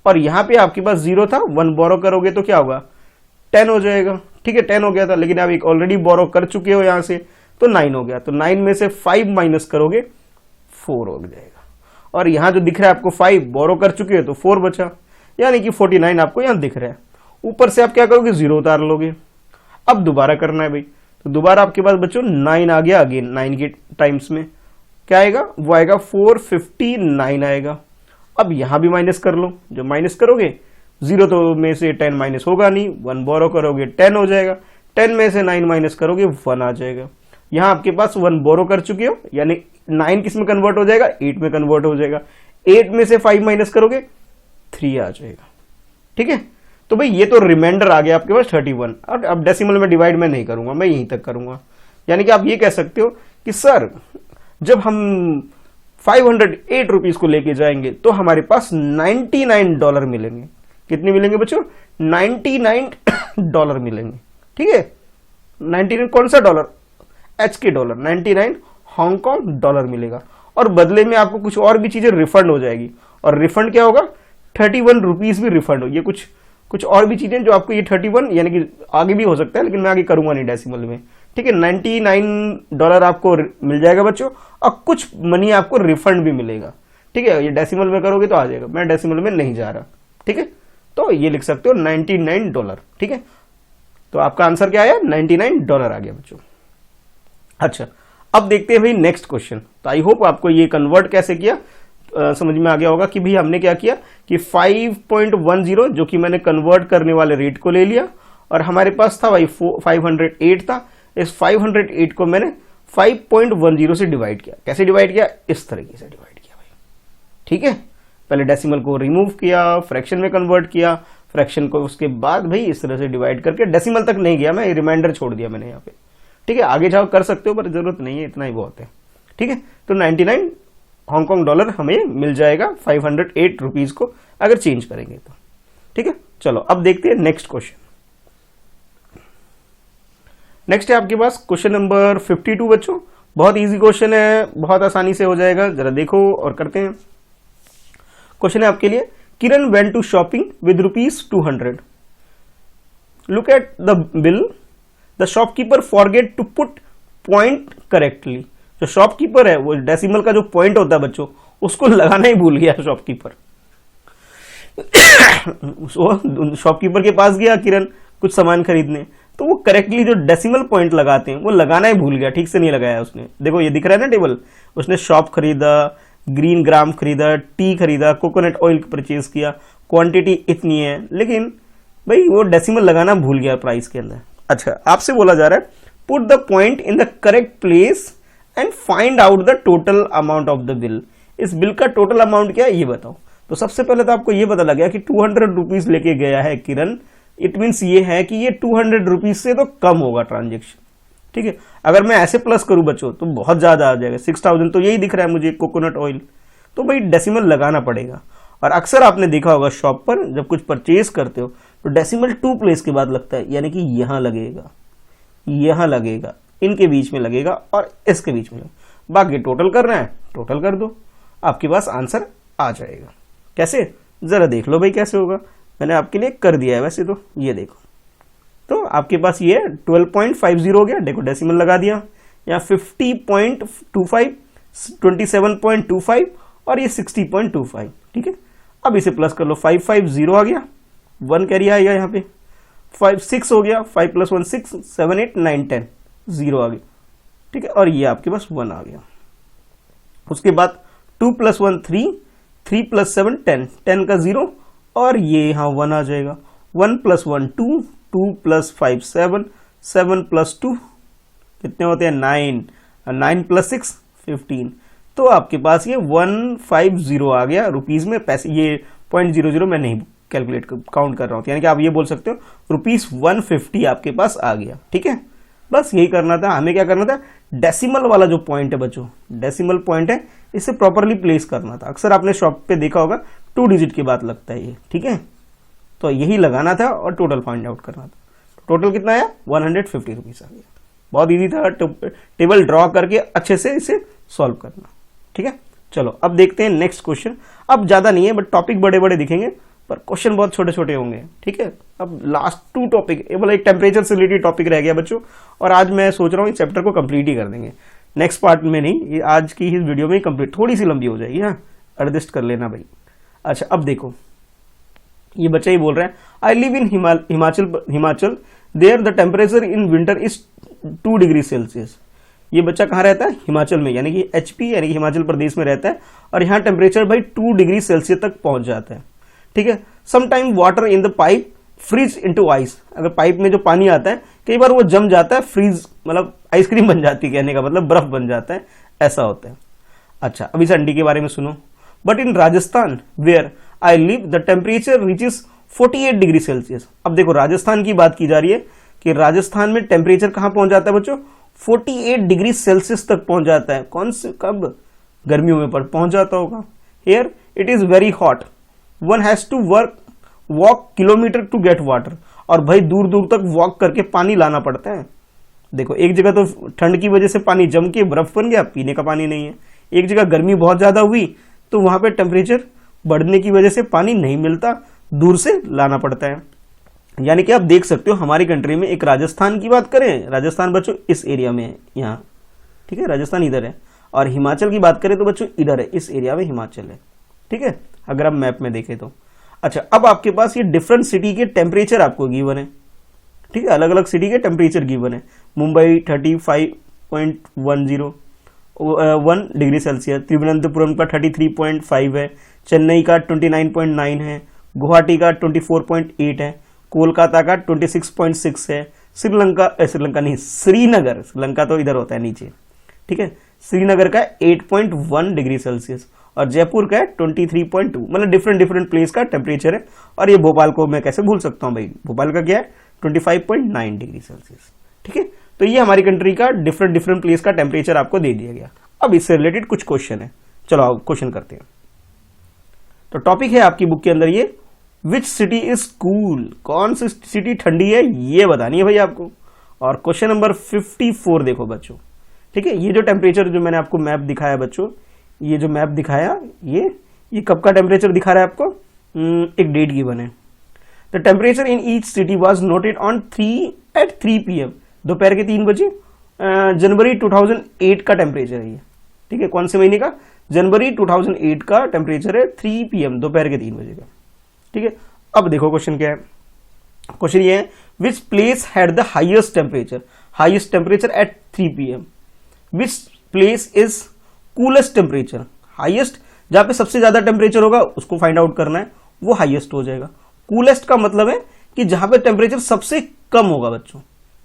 और यहां पे आपके पास 0 था, 1 बोरो करोगे तो क्या होगा 10 हो जाएगा, ठीक है। 10 हो गया था, लेकिन आप एक ऑलरेडी बोरो कर चुके हो यहां से, तो 9 हो गया। तो 9 में से 5 माइनस करोगे 4 हो जाएगा। और यहां जो दिख रहा है आपको 5 बोरो कर चुके हो तो 4 बचा, यानी कि 49 आपको यहां दिख रहा है। ऊपर से आप क्या करोगे 0 उतार लोगे। अब दोबारा करना है भाई, तो दोबारा आपके पास बच्चों 9 आ गया, अगेन 9 के टाइम्स में क्या आएगा, वो आएगा 459 आएगा। अब यहां भी माइनस कर लो, जब माइनस करोगे 0 तो में से 10 माइनस होगा नहीं, 1 बोरो करोगे 10 हो जाएगा, 10 में से 9 माइनस करोगे 1 आ जाएगा। यहां आपके पास 1 बोरो कर चुके हो, यानी 9 किस में कन्वर्ट हो जाएगा 8 में कन्वर्ट हो जाएगा। 8 में से 5 माइनस करोगे 3 आ जाएगा, ठीक है। तो भाई ये तो रिमाइंडर आ गया आपके पास 31। अब डेसिमल में डिवाइड मैं नहीं करूंगा, मैं यहीं तक करूंगा। यानी कि आप ये कह सकते हो कि सर जब हम 508 रुपीज को लेके जाएंगे तो हमारे पास $99 मिलेंगे। कितने मिलेंगे बच्चों, $99 मिलेंगे, ठीक है। 99 कौन सा डॉलर, एच के डॉलर, 99 हांगकांग डॉलर मिलेगा। और बदले में आपको कुछ और भी चीजें रिफंड हो जाएगी। और रिफंड क्या होगा, 31 रुपीज भी रिफंड हो। ये कुछ और भी चीजें जो आपको ये 31, यानी कि आगे भी हो सकता है, लेकिन मैं आगे करूंगा नहीं डेसिमल में, ठीक है। $99 आपको मिल जाएगा बच्चों, और कुछ मनी आपको रिफंड भी मिलेगा, ठीक है। ये डेसिमल में करोगे तो आ जाएगा, मैं डेसिमल में नहीं जा रहा, ठीक है। तो ये लिख सकते हो $99, ठीक है। तो आपका आंसर क्या आया, $99 आ गया बच्चों। अच्छा, अब देखते हैं भाई नेक्स्ट क्वेश्चन। तो आई होप आपको ये कन्वर्ट कैसे किया समझ में आ गया होगा कि भाई हमने क्या किया कि 5.10 जो कि मैंने कन्वर्ट करने वाले रेट को ले लिया, और हमारे पास था भाई 508 था। इस 508 को मैंने 5.10 से डिवाइड किया। कैसे डिवाइड किया, इस तरीके से डिवाइड किया भाई, ठीक है। पहले डेसिमल को रिमूव किया, फ्रैक्शन में कन्वर्ट किया, फ्रैक्शन को उसके बाद भाई इस तरह से डिवाइड करके, डेसिमल तक नहीं गया मैं, रिमाइंडर छोड़ दिया मैंने यहाँ पे, ठीक है। आगे जाओ कर सकते हो पर जरूरत नहीं है, इतना ही बहुत है, ठीक है। तो 99 हांगकांग डॉलर हमें मिल जाएगा 508 रुपीज को अगर चेंज करेंगे तो, ठीक है। चलो अब देखते हैं नेक्स्ट क्वेश्चन। नेक्स्ट है आपके पास क्वेश्चन नंबर 52 बच्चों। बहुत इजी क्वेश्चन है, बहुत आसानी से हो जाएगा, जरा देखो और करते हैं। क्वेश्चन है आपके लिए, Kiran went to shopping with ₹200। Look at the bill, the shopkeeper forget to put point correctly. जो शॉपकीपर है वो डेसिमल का जो पॉइंट होता है बच्चों उसको लगाना ही भूल गया शॉपकीपर। शॉपकीपर के पास गया किरण कुछ सामान खरीदने, तो वो करेक्टली जो डेसिमल पॉइंट लगाते हैं वो लगाना ही भूल गया, ठीक से नहीं लगाया उसने। देखो ये दिख रहा है ना टेबल, उसने शॉप खरीदा, ग्रीन ग्राम खरीदा, टी खरीदा, कोकोनट ऑयल परचेज किया, क्वांटिटी इतनी है, लेकिन भाई वो डेसिमल लगाना भूल गया प्राइस के अंदर। अच्छा, आपसे बोला जा रहा है put the point in the correct place and find out the total amount of the bill. इस बिल का टोटल अमाउंट क्या है ये बताओ। तो सबसे पहले तो आपको ये पता लग गया कि 200 रुपीज लेके गया है किरण, इट मीन्स ये है कि ये 200 रुपीज से तो कम होगा ट्रांजेक्शन। ठीक है, अगर मैं ऐसे प्लस करूं बच्चों तो बहुत ज्यादा आ जाएगा, 6000 तो यही दिख रहा है मुझे कोकोनट ऑयल। तो भाई डेसिमल लगाना पड़ेगा। और अक्सर आपने देखा होगा शॉप पर जब कुछ परचेज करते हो तो डेसिमल 2 प्लेस के बाद लगता है, यानी कि यहां लगेगा, यहां लगेगा, इनके बीच में लगेगा और इसके बीच में लगेगा। बाकी टोटल करना है टोटल कर दो, आपके पास आंसर आ जाएगा। कैसे, जरा देख लो भाई कैसे होगा, मैंने आपके लिए कर दिया है वैसे तो, ये देखो। तो आपके पास ये 12.50 हो गया, देखो डेसिमल लगा दिया, यहाँ 50.25, 27.25 और ये 60.25। ठीक है, अब इसे प्लस कर लो, 550 आ गया, 1 कैरी आएगा यहाँ पे, 6 हो गया, 5 + 1 6, 7 8 9 10, 0 आ गया। ठीक है, और ये आपके पास 1 आ गया। उसके बाद 2 + 1 3, 3 + 7 10, 10 का 0 और ये यहाँ 1 आ जाएगा। 1 + 1 2, 2 + 5 7, 7 + 2 कितने होते हैं 9, 9 + 6 15। तो आपके पास ये 150 आ गया रुपीज में पैसे। ये 0.00 मैं नहीं कैलकुलेट काउंट कर रहा हूँ, यानी कि आप ये बोल सकते हो रुपीज 150 आपके पास आ गया। ठीक है, बस यही करना था हमें। क्या करना था, डेसिमल वाला जो पॉइंट है बच्चों, डेसिमल पॉइंट है, इसे प्रॉपरली प्लेस करना था। अक्सर आपने शॉप पे देखा होगा 2 डिजिट के बाद लगता है ये। ठीक है, तो यही लगाना था और टोटल फाइंड आउट करना था। टोटल कितना आया, 150 रुपीज आ गया। बहुत इजी था, टेबल ड्रॉ करके अच्छे से इसे सॉल्व करना। ठीक है, चलो अब देखते हैं नेक्स्ट क्वेश्चन। अब ज्यादा नहीं है बट टॉपिक बड़े बड़े दिखेंगे पर क्वेश्चन बहुत छोटे छोटे होंगे। ठीक है, अब लास्ट 2 टॉपिक, ये वाला एक टेम्परेचर से रिलेटेड टॉपिक रह गया बच्चों, और आज मैं सोच रहा हूँ इस चैप्टर को कंप्लीट ही कर देंगे, नेक्स्ट पार्ट में नहीं, ये आज की ही वीडियो में ही कंप्लीट, थोड़ी सी लंबी हो जाएगी, हाँ एडजस्ट कर लेना भाई। अच्छा, अब देखो ये बच्चा ही बोल रहा है, I live in Himachal there the temperature in winter is 2 degree Celsius. ये बच्चा कहाँ रहता है, हिमाचल में, यानी कि एचपी यानी कि हिमाचल प्रदेश में रहता है, और यहाँ टेम्परेचर भाई 2 डिग्री सेल्सियस तक पहुंच जाता है। ठीक है, sometime water in the pipe freeze into ice. अगर पाइप में जो पानी आता है कई बार वो जम जाता है, फ्रीज मतलब आइसक्रीम बन जाती है, कहने का मतलब बर्फ बन जाता है, ऐसा होता है। अच्छा, अब इस अंडी के बारे में सुनो, but in Rajasthan where I live the temperature reaches 48 degree Celsius. अब देखो राजस्थान की बात की जा रही है कि राजस्थान में टेम्परेचर कहां पहुंच जाता है बच्चों, 48 डिग्री सेल्सियस तक पहुंच जाता है। कौन से, कब, गर्मियों में पर पहुंच जाता होगा। Here it is very hot, one has to walk kilometer to get water. और भाई दूर दूर तक वॉक करके पानी लाना पड़ता है। देखो एक जगह तो ठंड की वजह से पानी जम के बर्फ बन गया, पीने का पानी नहीं है। एक जगह गर्मी बहुत ज्यादा हुई तो वहां पे टेम्परेचर बढ़ने की वजह से पानी नहीं मिलता, दूर से लाना पड़ता है। यानी कि आप देख सकते हो हमारी कंट्री में एक राजस्थान की बात करें, राजस्थान बच्चों इस एरिया में है यहाँ, ठीक है, राजस्थान इधर है, और हिमाचल की बात करें तो बच्चों इधर है, इस एरिया में हिमाचल है। ठीक है, अगर आप मैप में देखें तो। अच्छा, अब आपके पास ये डिफरेंट सिटी के टेम्परेचर आपको गिवन है। ठीक है, अलग अलग सिटी के टेम्परेचर गिवन है। मुंबई 35.1 डिग्री सेल्सियस, तिरुवनंतपुरम का 33.5 है, चेन्नई का 29.9 है, गुवाहाटी का 24.8 है, कोलकाता का 26.6 है, श्रीलंका नहीं, श्रीलंका तो इधर होता है नीचे। ठीक है, श्रीनगर का 8.1 डिग्री सेल्सियस, और जयपुर का 23.2। मतलब डिफरेंट प्लेस का टेम्परेचर है। और ये भोपाल को मैं कैसे भूल सकता हूँ भाई, भोपाल का क्या है 25.9 डिग्री सेल्सियस। ठीक है, तो ये हमारी कंट्री का डिफरेंट प्लेस का टेम्परेचर आपको दे दिया गया। अब इससे रिलेटेड कुछ क्वेश्चन है, चलो आओ क्वेश्चन करते हैं। तो टॉपिक है आपकी बुक के अंदर ये, विच सिटी इज कूल, कौन सी सिटी ठंडी है ये बतानी है भाई आपको। और क्वेश्चन नंबर 54 देखो बच्चों। ठीक है, ये जो टेम्परेचर जो मैंने आपको मैप दिखाया बच्चों, ये जो मैप दिखाया ये कब का टेम्परेचर दिखा रहा है आपको, एक डेट गिवन है। The temperature in each city was noted on 3 PM, दोपहर के 3 बजे। जनवरी 2008 का टेम्परेचर है ये। ठीक है, कौन से महीने का, जनवरी 2008 का टेम्परेचर है, 3 PM दोपहर के 3 बजे का। ठीक है, अब देखो क्वेश्चन क्या है। क्वेश्चन ये है, which place had the highest temperature at 3 PM, which place is coolest temperature, highest जहां पे सबसे ज्यादा टेम्परेचर होगा उसको फाइंड आउट करना है, वो हाईएस्ट हो जाएगा। कूलेस्ट का मतलब है कि जहां पे टेम्परेचर सबसे कम होगा बच्चों।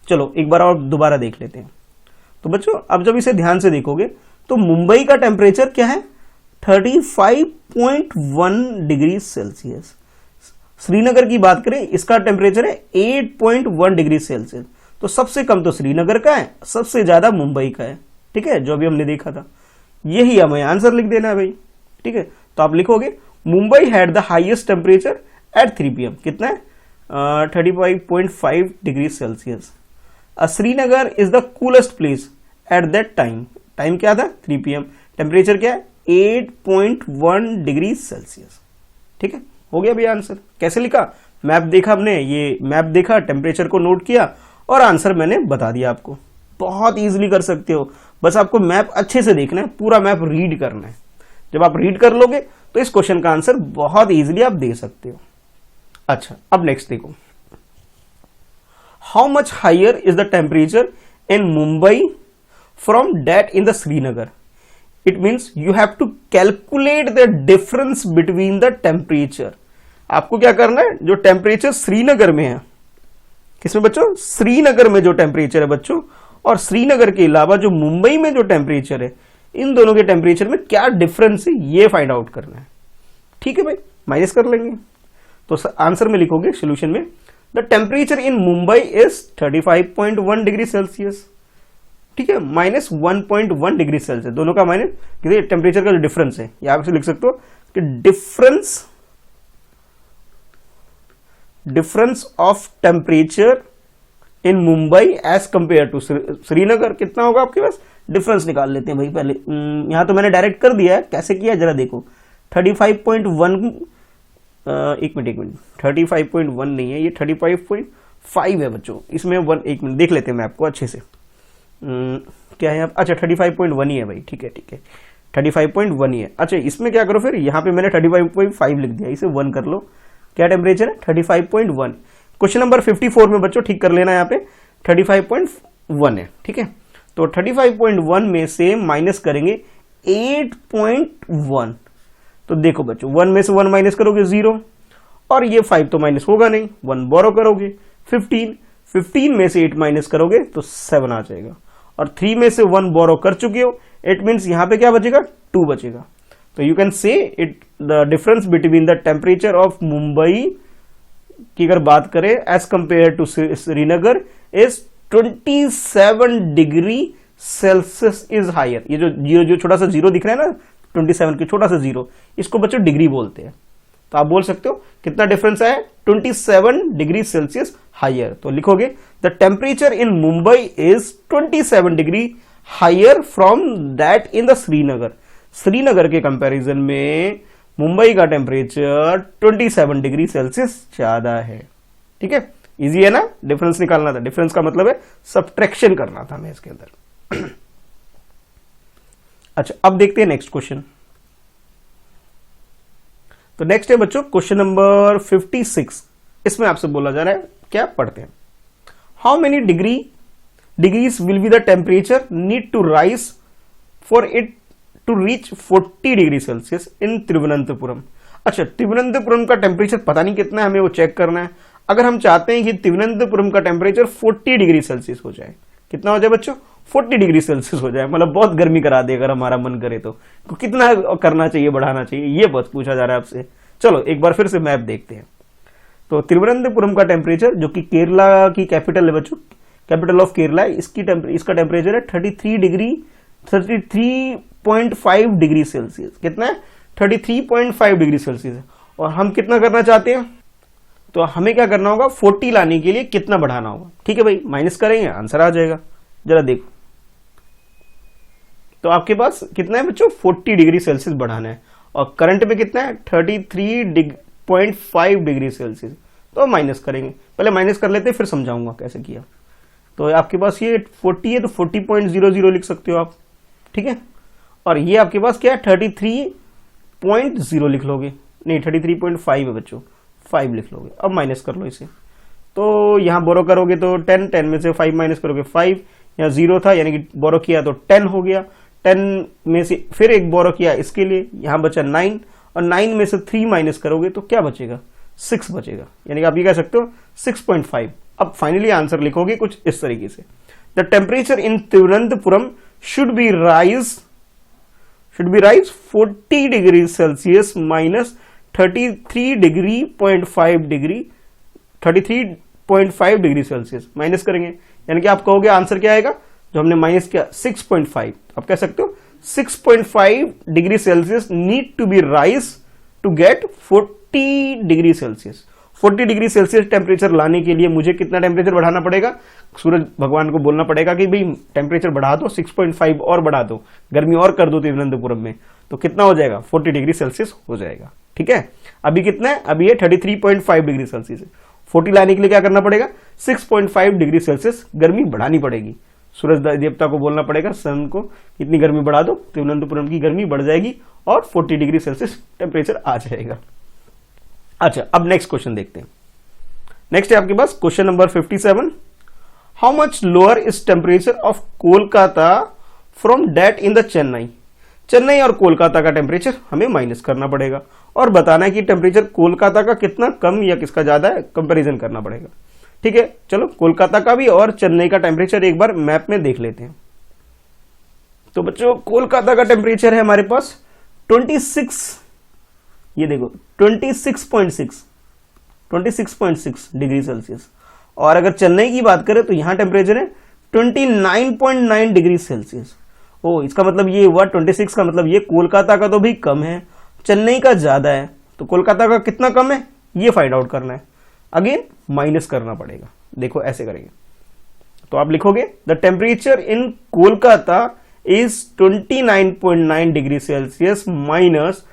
चलो एक बार और दोबारा देख लेते हैं। तो बच्चों अब जब इसे ध्यान से देखोगे तो मुंबई का टेम्परेचर क्या है 35.1 डिग्री सेल्सियस। श्रीनगर की बात करें इसका टेम्परेचर है 8.1 डिग्री सेल्सियस। तो सबसे कम तो श्रीनगर का है, सबसे ज्यादा मुंबई का है। ठीक है, जो अभी हमने देखा था, यही हमें आंसर लिख देना है भाई। ठीक है, तो आप लिखोगे Mumbai had the highest temperature at 3 PM। कितना है 35.5 degree Celsius. Srinagar is the coolest place at that time. Time क्या था 3 PM। टेम्परेचर क्या है 8.1 डिग्री सेल्सियस। ठीक है, हो गया भैया आंसर। कैसे लिखा, मैप देखा हमने, ये मैप देखा, टेम्परेचर को नोट किया और आंसर मैंने बता दिया आपको। बहुत इजीली कर सकते हो, बस आपको मैप अच्छे से देखना है, पूरा मैप रीड करना है। जब आप रीड कर लोगे तो इस क्वेश्चन का आंसर बहुत इजीली आप दे सकते हो। अच्छा, अब नेक्स्ट देखो, how much higher is the temperature in Mumbai from that in the Srinagar. It means you have to calculate the difference between the temperature. आपको क्या करना है, जो टेम्परेचर श्रीनगर में है, किसमें बच्चों, श्रीनगर में जो टेम्परेचर है बच्चों, और श्रीनगर के अलावा जो मुंबई में जो टेम्परेचर है, इन दोनों के टेम्परेचर में क्या डिफरेंस है ये फाइंड आउट करना है। ठीक है भाई, माइनस कर लेंगे। तो आंसर में लिखोगे सोल्यूशन में, the temperature in Mumbai is 35.1 degree Celsius. ठीक है, माइनस 1.1 डिग्री सेल्सियस, दोनों का माइनस टेम्परेचर का जो डिफरेंस है, यहां से लिख सकते हो कि difference of temperature in Mumbai as compare to Srinagar. कितना होगा आपके पास, डिफरेंस निकाल लेते हैं भाई पहले। यहां तो मैंने डायरेक्ट कर दिया है, कैसे किया जरा देखो। 35.1 एक मिनट 35.1 नहीं है, ये 35.5 है बच्चों। इसमें 1 एक मिनट देख लेते हैं मैं आपको अच्छे से। क्या है आप, अच्छा 35.1 ही है भाई। ठीक है 35.1 ही है। अच्छा इसमें क्या करो फिर, यहाँ पे मैंने 35.5 लिख दिया, इसे 1 कर लो। क्या टेम्परेचर है 35.1। क्वेश्चन नंबर 54 में बच्चों ठीक कर लेना, यहाँ पे 35.1 है। ठीक है, तो 35.1 में से माइनस करेंगे 8.1। तो देखो बच्चों 1 में से 1 माइनस करोगे 0, और ये 5 तो माइनस होगा नहीं, 1 बोरो करोगे 15 में से 8 माइनस करोगे तो 7 आ जाएगा, और 3 में से 1 बोरो कर चुके हो। इट मीन्स यहां पे क्या बचेगा 2 बचेगा। तो you can say it the difference between the temperature of Mumbai की अगर बात करें as compare to Srinagar is 27 degree Celsius is higher. ये जो छोटा सा जीरो दिख रहा है ना 27 की छोटा सा जीरो, इसको बच्चों डिग्री बोलते हैं। तो आप बोल सकते हो कितना डिफरेंस है 27 डिग्री सेल्सियस हायर। तो लिखोगे the temperature in Mumbai is 27 degree higher from that in the Srinagar. Srinagar के कंपैरिजन में मुंबई का टेम्परेचर 27 डिग्री सेल्सियस ज्यादा है। ठीक है, इजी है ना, डिफरेंस निकालना था। डिफरेंस का मतलब है सब्ट्रैक्शन करना था हमें इसके अंदर। अच्छा अब देखते हैं नेक्स्ट क्वेश्चन। तो नेक्स्ट है बच्चों क्वेश्चन नंबर 56। इसमें आपसे बोला जा रहा है, क्या पढ़ते हैं, how many degrees will be the temperature need to rise for it to reach 40 degree Celsius in Thiruvananthapuram. अच्छा तिरुवनंतपुरम का टेम्परेचर पता नहीं कितना है, हमें वो चेक करना है। अगर हम चाहते हैं कि तिरुवनंतपुरम का टेम्परेचर 40 डिग्री सेल्सियस हो जाए, कितना हो जाए बच्चों 40 डिग्री सेल्सियस हो जाए, मतलब बहुत गर्मी करा दे अगर हमारा मन करे तो कितना करना चाहिए, बढ़ाना चाहिए, ये बहुत पूछा जा रहा है आपसे। चलो एक बार फिर से मैप देखते हैं। तो तिरुवनंतपुरम का टेम्परेचर जो कि केरला की कैपिटल है बच्चों, कैपिटल ऑफ केरला है, इसका टेम्परेचर है 33.5 डिग्री सेल्सियस। कितना है 33.5 डिग्री सेल्सियस है। और हम कितना करना चाहते हैं, तो हमें क्या करना होगा 40 लाने के लिए कितना बढ़ाना होगा। ठीक है भाई, माइनस करेंगे आंसर आ जाएगा। जरा देखो तो आपके पास कितना है बच्चों 40 डिग्री सेल्सियस बढ़ाना है, और करंट में कितना है 33.5 डिग्री सेल्सियस। तो माइनस करेंगे, पहले माइनस कर लेते हैं फिर समझाऊंगा कैसे किया। तो आपके पास ये 40 है तो 40.00 लिख सकते हो आप। ठीक है, और ये आपके पास क्या है 33.0 लिख लोगे, नहीं 33.5 है बच्चों, 5 लिख लोगे। अब माइनस कर लो इसे, तो यहां बोरो करोगे तो 10 में से 5 माइनस करोगे 5, यहाँ 0 था यानी कि बोरो किया तो 10 हो गया। 10 में से फिर एक बोरो किया इसके लिए, यहां बचा 9, और 9 में से 3 माइनस करोगे तो क्या बचेगा 6 बचेगा। यानी कि आप ये कह सकते हो 6.5। अब फाइनली आंसर लिखोगे कुछ इस तरीके से, the temperature in Thiruvananthapuram should be rise 40 degree Celsius minus 33.5 degree Celsius minus करेंगे, यानी कि आप कहोगे आंसर क्या आएगा, जो हमने माइनस किया 6.5, आप कह सकते हो 6.5 degree Celsius need to be rise to get 40 degree Celsius. 40 degree Celsius temperature लाने के लिए मुझे कितना टेम्परेचर बढ़ाना पड़ेगा, सूरज भगवान को बोलना पड़ेगा कि भाई टेम्परेचर बढ़ा दो, 6.5 और बढ़ा दो, गर्मी और कर दो तिरुवनंतपुरम में, तो कितना हो जाएगा 40 डिग्री सेल्सियस हो जाएगा। ठीक है, अभी कितना है, अभी ये 33.5 डिग्री सेल्सियस है। 40 लाने के लिए क्या करना पड़ेगा, 6.5 डिग्री सेल्सियस गर्मी बढ़ानी पड़ेगी, सूरज देवता को बोलना पड़ेगा, सन को कितनी गर्मी बढ़ा दो, तिरुवनंतपुरम की गर्मी बढ़ जाएगी और 40 डिग्री सेल्सियस टेम्परेचर आ जाएगा। अच्छा, अब नेक्स्ट क्वेश्चन देखते हैं। नेक्स्ट है आपके पास question number 57, how much lower is temperature of Kolkata from that in the Chennai. Chennai और कोलकाता का टेम्परेचर हमें माइनस करना पड़ेगा और बताना है कि टेम्परेचर कोलकाता का कितना कम या किसका ज्यादा है, कंपैरिजन करना पड़ेगा। ठीक है, चलो कोलकाता का भी और चेन्नई का टेम्परेचर एक बार मैप में देख लेते हैं। तो बच्चों कोलकाता का टेम्परेचर है हमारे पास 26, ये देखो 26.6 डिग्री सेल्सियस, और अगर चेन्नई की बात करें तो यहां टेम्परेचर है 29.9 डिग्री सेल्सियस। ओ, इसका मतलब ये हुआ 26 का मतलब ये कोलकाता का तो भी कम है, चेन्नई का ज्यादा है, तो कोलकाता का कितना कम है ये फाइंड आउट करना है, अगेन माइनस करना पड़ेगा। देखो ऐसे करेंगे तो आप लिखोगे the temperature in Kolkata is 29.9 degree Celsius minus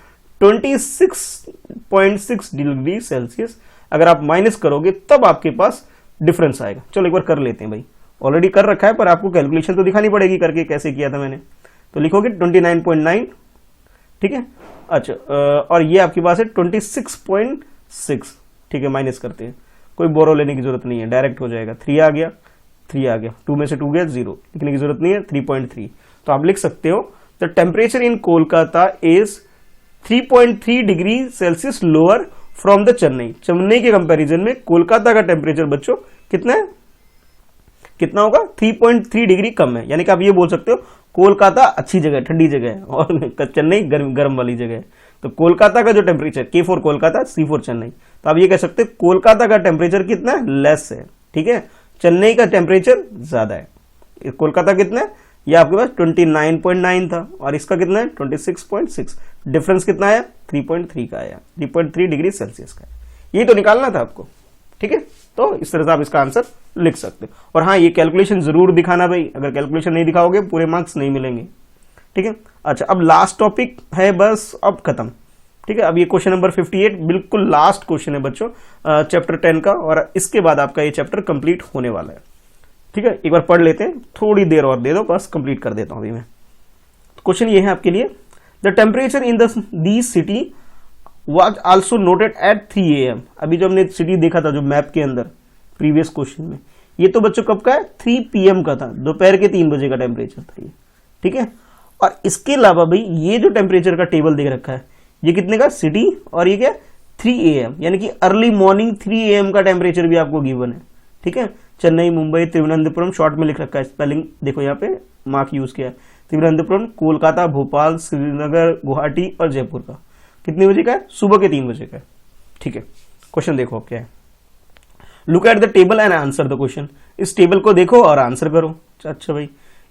26.6 degree Celsius. अगर आप माइनस करोगे तब आपके पास डिफरेंस आएगा। चलो एक बार कर लेते हैं भाई, ऑलरेडी कर रखा है पर आपको कैलकुलेशन तो दिखानी पड़ेगी करके कैसे किया था मैंने। तो लिखोगे 29.9, ठीक है। अच्छा, और ये आपके पास है 26.6, ठीक है। माइनस करते हैं, कोई बोरो लेने की जरूरत नहीं है, डायरेक्ट हो जाएगा। 3 आ गया, 3 आ गया, 2 में से 2 गया 0, लिखने की जरूरत नहीं है। 3.3, तो आप लिख सकते हो the temperature in Kolkata is 3.3 degree Celsius lower from the Chennai. Chennai के कंपैरिजन में कोलकाता का टेम्परेचर बच्चों कितना है, कितना होगा 3.3 डिग्री कम है। यानी कि आप ये बोल सकते हो कोलकाता अच्छी जगह, ठंडी जगह है, और चेन्नई गर्म वाली जगह है। तो कोलकाता का जो temperature, K4 Kolkata, C4 Chennai, तो आप ये कह सकते हैं कोलकाता का टेम्परेचर कितना है, लेस है, ठीक है। चेन्नई का टेम्परेचर ज्यादा है। कोलकाता कितना है, ये आपके पास 29.9 था और इसका कितना है 26.6। डिफरेंस कितना आया, 3.3 का आया, 3.3 डिग्री सेल्सियस का। ये तो निकालना था आपको, ठीक है। तो इस तरह से आप इसका आंसर लिख सकते हो। और हाँ, ये कैलकुलेशन जरूर दिखाना भाई, अगर कैलकुलेशन नहीं दिखाओगे पूरे मार्क्स नहीं मिलेंगे, ठीक है। अच्छा, अब लास्ट टॉपिक है बस, अब खत्म, ठीक है। अब ये क्वेश्चन नंबर 58 बिल्कुल लास्ट क्वेश्चन है बच्चों चैप्टर 10 का, और इसके बाद आपका ये चैप्टर कंप्लीट होने वाला है, ठीक है। एक बार पढ़ लेते हैं, थोड़ी देर और दे दो, बस कंप्लीट कर देता हूं अभी मैं। क्वेश्चन ये है आपके लिए, the temperature in the city was also noted at 3 AM। अभी जो हमने सिटी देखा था जो मैप के अंदर प्रीवियस क्वेश्चन में, ये तो बच्चों कब का है, 3 PM का था, दोपहर के 3 बजे का टेम्परेचर था ये, ठीक है। और इसके अलावा भाई ये जो टेम्परेचर का टेबल देख रखा है, ये कितने का, सिटी, और ये क्या 3 AM, यानी कि अर्ली मॉर्निंग 3 AM का टेम्परेचर भी आपको गिवन है, ठीक है। चेन्नई, मुंबई, तिरुवनंतपुरम, शॉर्ट में लिख रखा है, स्पेलिंग देखो यहाँ पे मार्क यूज किया है। तिरुवनंतपुरम, कोलकाता, भोपाल, श्रीनगर, गुवाहाटी और जयपुर का कितने बजे का है, सुबह के 3 बजे का है, ठीक है। क्वेश्चन देखो क्या है, look at the table and answer the question. इस टेबल को देखो और आंसर करो। अच्छा भाई,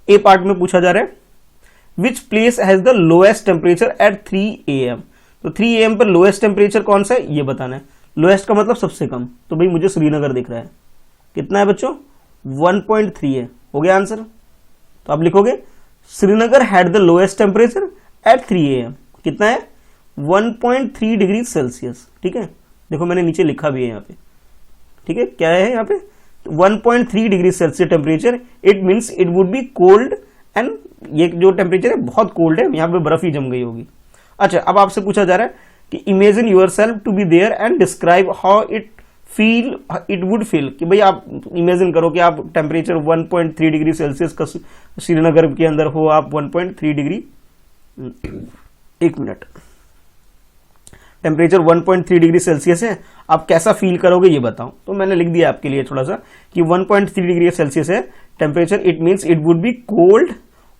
ए पार्ट में पूछा जा रहा है which place has the lowest temperature at 3 AM। तो 3 AM पर लोएस्ट टेम्परेचर कौन सा है ये बताना है। लोएस्ट का मतलब सबसे कम, तो भाई मुझे श्रीनगर दिख रहा है, कितना है बच्चों 1.3 है, हो गया आंसर। तो आप लिखोगे Srinagar had the lowest temperature at 3 AM, कितना है 1.3 डिग्री सेल्सियस, ठीक है। देखो मैंने नीचे लिखा भी है यहाँ पे, ठीक है, क्या है यहाँ पे 1.3 degree Celsius temperature. It means it would be cold, and ये जो टेम्परेचर है बहुत कोल्ड है, यहाँ पे बर्फ ही जम गई होगी। अच्छा, अब आपसे पूछा जा रहा है कि imagine yourself to be there and describe how it would feel, कि भाई आप इमेजिन करो कि आप टेम्परेचर 1.3 डिग्री सेल्सियस का श्रीनगर के अंदर हो, आप 1.3 डिग्री, एक मिनट, टेम्परेचर 1.3 डिग्री सेल्सियस है, आप कैसा फील करोगे ये बताओ। तो मैंने लिख दिया आपके लिए थोड़ा सा कि 1.3 डिग्री सेल्सियस है temperature, it means it would be cold,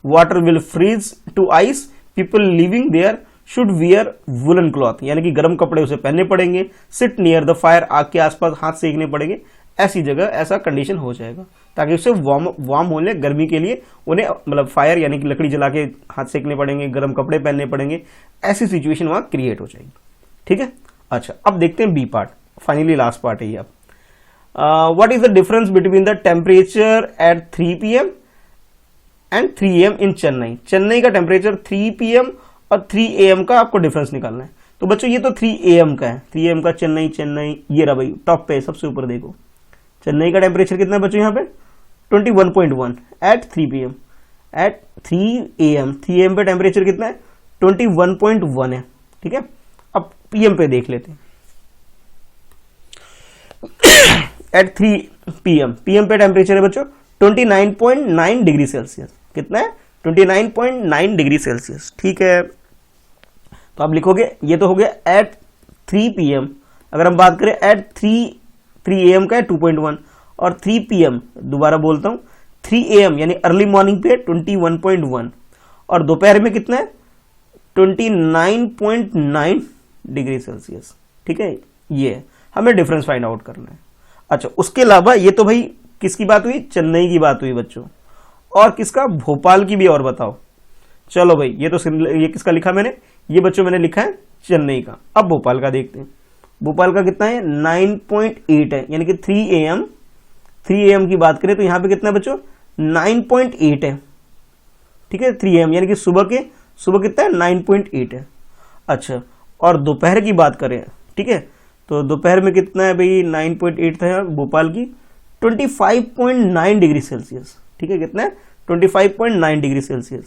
water will freeze to ice, people living there should wear woollen cloth, यानी कि गर्म कपड़े उसे पहनने पड़ेंगे, सिट नियर द फायर, आग के आसपास हाथ सेकने पड़ेंगे, ऐसी जगह ऐसा कंडीशन हो जाएगा ताकि उसे वार्म होने गर्मी के लिए उन्हें मतलब फायर यानी कि लकड़ी जला के हाथ सेकने पड़ेंगे, गर्म कपड़े पहनने पड़ेंगे, ऐसी सिचुएशन वहां क्रिएट हो जाएगी। ठीक है, अच्छा अब देखते हैं B part, finally last part है ये। अब what is the difference between the temperature at 3 PM and 3 AM in Chennai. Chennai का टेम्परेचर 3 PM और 3 AM का आपको डिफरेंस निकालना है। तो बच्चों ये तो 3 AM का है, 3 AM का चेन्नई, ये रहा भाई टॉप पे सबसे ऊपर देखो, चेन्नई का टेम्परेचर कितना है बच्चों यहाँ पे 21.1 at 3 PM, at 3 AM, 3 AM पे टेम्परेचर कितना है 21.1 है। ठीक है, अब PM पे देख लेते हैं। एट 3 PM, PM पे टेम्परेचर है बच्चों 29.9 डिग्री सेल्सियस। कितना है 29.9 डिग्री सेल्सियस। ठीक है, तो आप लिखोगे ये तो हो गया एट 3 PM। अगर हम बात करें एट 3 AM का है 2.1 और 3 PM, दोबारा बोलता हूं 3 AM यानी अर्ली मॉर्निंग पे 21.1 और दोपहर में कितना है 29.9 डिग्री सेल्सियस। ठीक है, ये हमें डिफरेंस फाइंड आउट करना है। अच्छा, उसके अलावा ये तो भाई किसकी बात हुई, चेन्नई की बात हुई बच्चों, और किसका, भोपाल की भी और बताओ। चलो भाई ये तो ये किसका लिखा मैंने, ये बच्चों मैंने लिखा है चेन्नई का। अब भोपाल का देखते हैं, भोपाल का कितना है 9.8 है, यानी कि 3 AM की बात करें तो यहां पे कितना है बच्चों 9.8 है। ठीक है, 3 AM यानी कि सुबह कितना है 9.8 है। अच्छा, और दोपहर की बात करें, ठीक है, तो दोपहर में कितना है भाई 9.8 था भोपाल की 25.9 डिग्री सेल्सियस। ठीक है, कितना है 25.9 डिग्री सेल्सियस।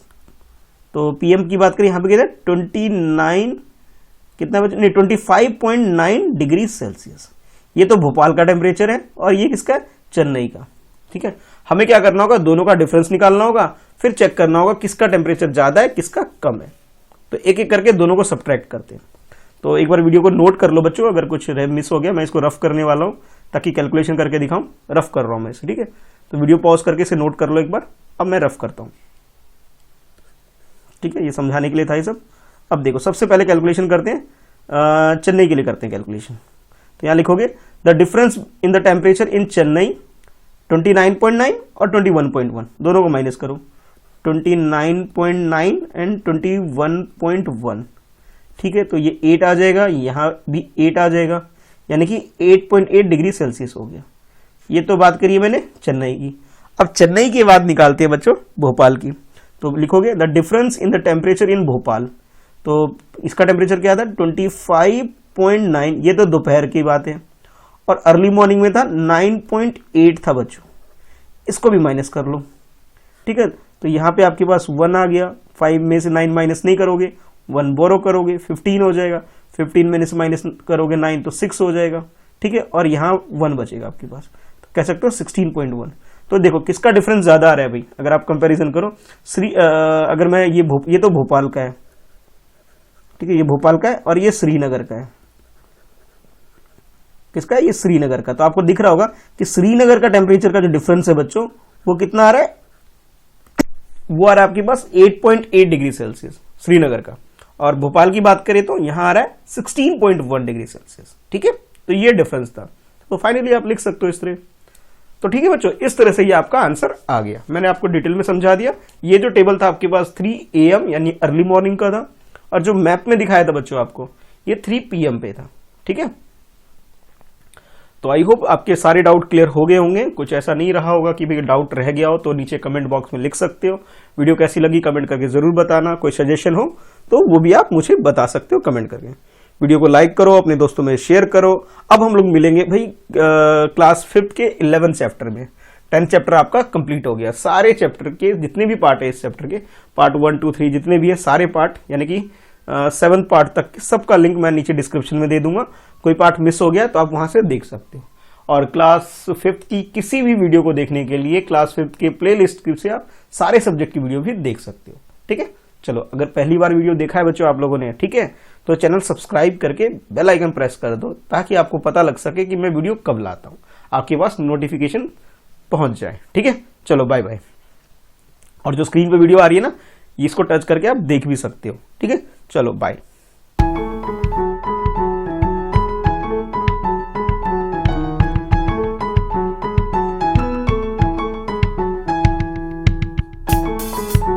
तो PM की बात करें यहाँ पे कितना है 29 कितना बच्चों नहीं 25.9 डिग्री सेल्सियस। ये तो भोपाल का टेम्परेचर है और ये किसका है चेन्नई का। ठीक है, हमें क्या करना होगा, दोनों का डिफरेंस निकालना होगा, फिर चेक करना होगा किसका टेम्परेचर ज्यादा है किसका कम है। तो एक एक करके दोनों को सब्ट्रैक्ट करते हैं। तो एक बार वीडियो को नोट कर लो बच्चों, अगर कुछ मिस हो गया मैं इसको रफ करने वाला हूं ताकि कैलकुलेशन करके दिखाऊं, रफ कर रहा हूं मैं इसे। ठीक है, तो वीडियो पॉज करके इसे नोट कर लो एक बार। अब मैं रफ करता हूं। ठीक है, ये समझाने के लिए था ये सब। अब देखो सबसे पहले कैलकुलेशन करते हैं, चेन्नई के लिए करते हैं कैलकुलेशन। तो यहां लिखोगे the difference in the temperature इन चेन्नई 29.9 और 21.1, दोनों को माइनस करो 29.9 एंड 21.1। ठीक है, तो ये 8 आ जाएगा, यहां भी 8 आ जाएगा, यानी कि 8.8 डिग्री सेल्सियस हो गया। ये तो बात करिए मैंने चेन्नई की। अब चेन्नई के बाद निकालते हैं बच्चों भोपाल की। तो लिखोगे the difference in the temperature इन भोपाल, तो इसका टेम्परेचर क्या था 25.9, ये तो दोपहर की बात है, और अर्ली मॉर्निंग में था 9.8 था बच्चों, इसको भी माइनस कर लो। ठीक है, तो यहाँ पे आपके पास 1 आ गया, 5 में से 9 माइनस नहीं करोगे, 1 बोरो करोगे 15 हो जाएगा, 15 में से माइनस करोगे 9 तो 6 हो जाएगा। ठीक है, और यहाँ 1 बचेगा आपके पास, तो कह सकते हो 16.1। तो देखो किसका डिफरेंस ज्यादा आ रहा है भाई, अगर आप कंपैरिजन करो अगर मैं ये तो भोपाल का है। ठीक है, ये भोपाल का है और ये श्रीनगर का है। किसका है, ये श्रीनगर का। तो आपको दिख रहा होगा कि श्रीनगर का टेम्परेचर का जो डिफरेंस है बच्चों वो कितना आ रहा है, वो आ रहा है आपके पास 8.8 डिग्री सेल्सियस श्रीनगर का, और भोपाल की बात करें तो यहां आ रहा है 16.1 डिग्री सेल्सियस। ठीक है, तो ये डिफरेंस था। तो फाइनली आप लिख सकते हो इस तरह। तो ठीक है बच्चों, इस तरह से ये आपका आंसर आ गया। मैंने आपको डिटेल में समझा दिया। ये जो टेबल था आपके पास 3 AM यानी अर्ली मॉर्निंग का था, और जो मैप में दिखाया था बच्चों आपको ये 3 PM पे था। ठीक है, तो आई होप आपके सारे डाउट क्लियर हो गए होंगे। कुछ ऐसा नहीं रहा होगा कि भाई डाउट रह गया हो, तो नीचे कमेंट बॉक्स में लिख सकते हो। वीडियो कैसी लगी कमेंट करके जरूर बताना। कोई सजेशन हो तो वो भी आप मुझे बता सकते हो कमेंट करके। वीडियो को लाइक करो, अपने दोस्तों में शेयर करो। अब हम लोग मिलेंगे भाई क्लास 5 के 11 चैप्टर में। 10 चैप्टर आपका कंप्लीट हो गया। सारे चैप्टर के जितने भी पार्ट है इस चैप्टर के, पार्ट 1 2 3 जितने भी है सारे पार्ट, यानी कि 7th पार्ट तक सबका लिंक मैं नीचे डिस्क्रिप्शन में दे दूंगा। कोई पार्ट मिस हो गया तो आप वहां से देख सकते हो। और क्लास 5 की किसी भी वीडियो को देखने के लिए क्लास 5 के प्लेलिस्ट से आप सारे सब्जेक्ट की वीडियो भी देख सकते हो। ठीक है, चलो अगर पहली बार वीडियो देखा है बच्चों आप लोगों ने, ठीक है, तो चैनल सब्सक्राइब करके बेल आइकन प्रेस कर दो ताकि आपको पता लग सके कि मैं वीडियो कब लाता हूँ, आपके पास नोटिफिकेशन पहुंच जाए। ठीक है, चलो बाय बाय। और जो स्क्रीन पे वीडियो आ रही है ना, इसको टच करके आप देख भी सकते हो। ठीक है, चलो बाय।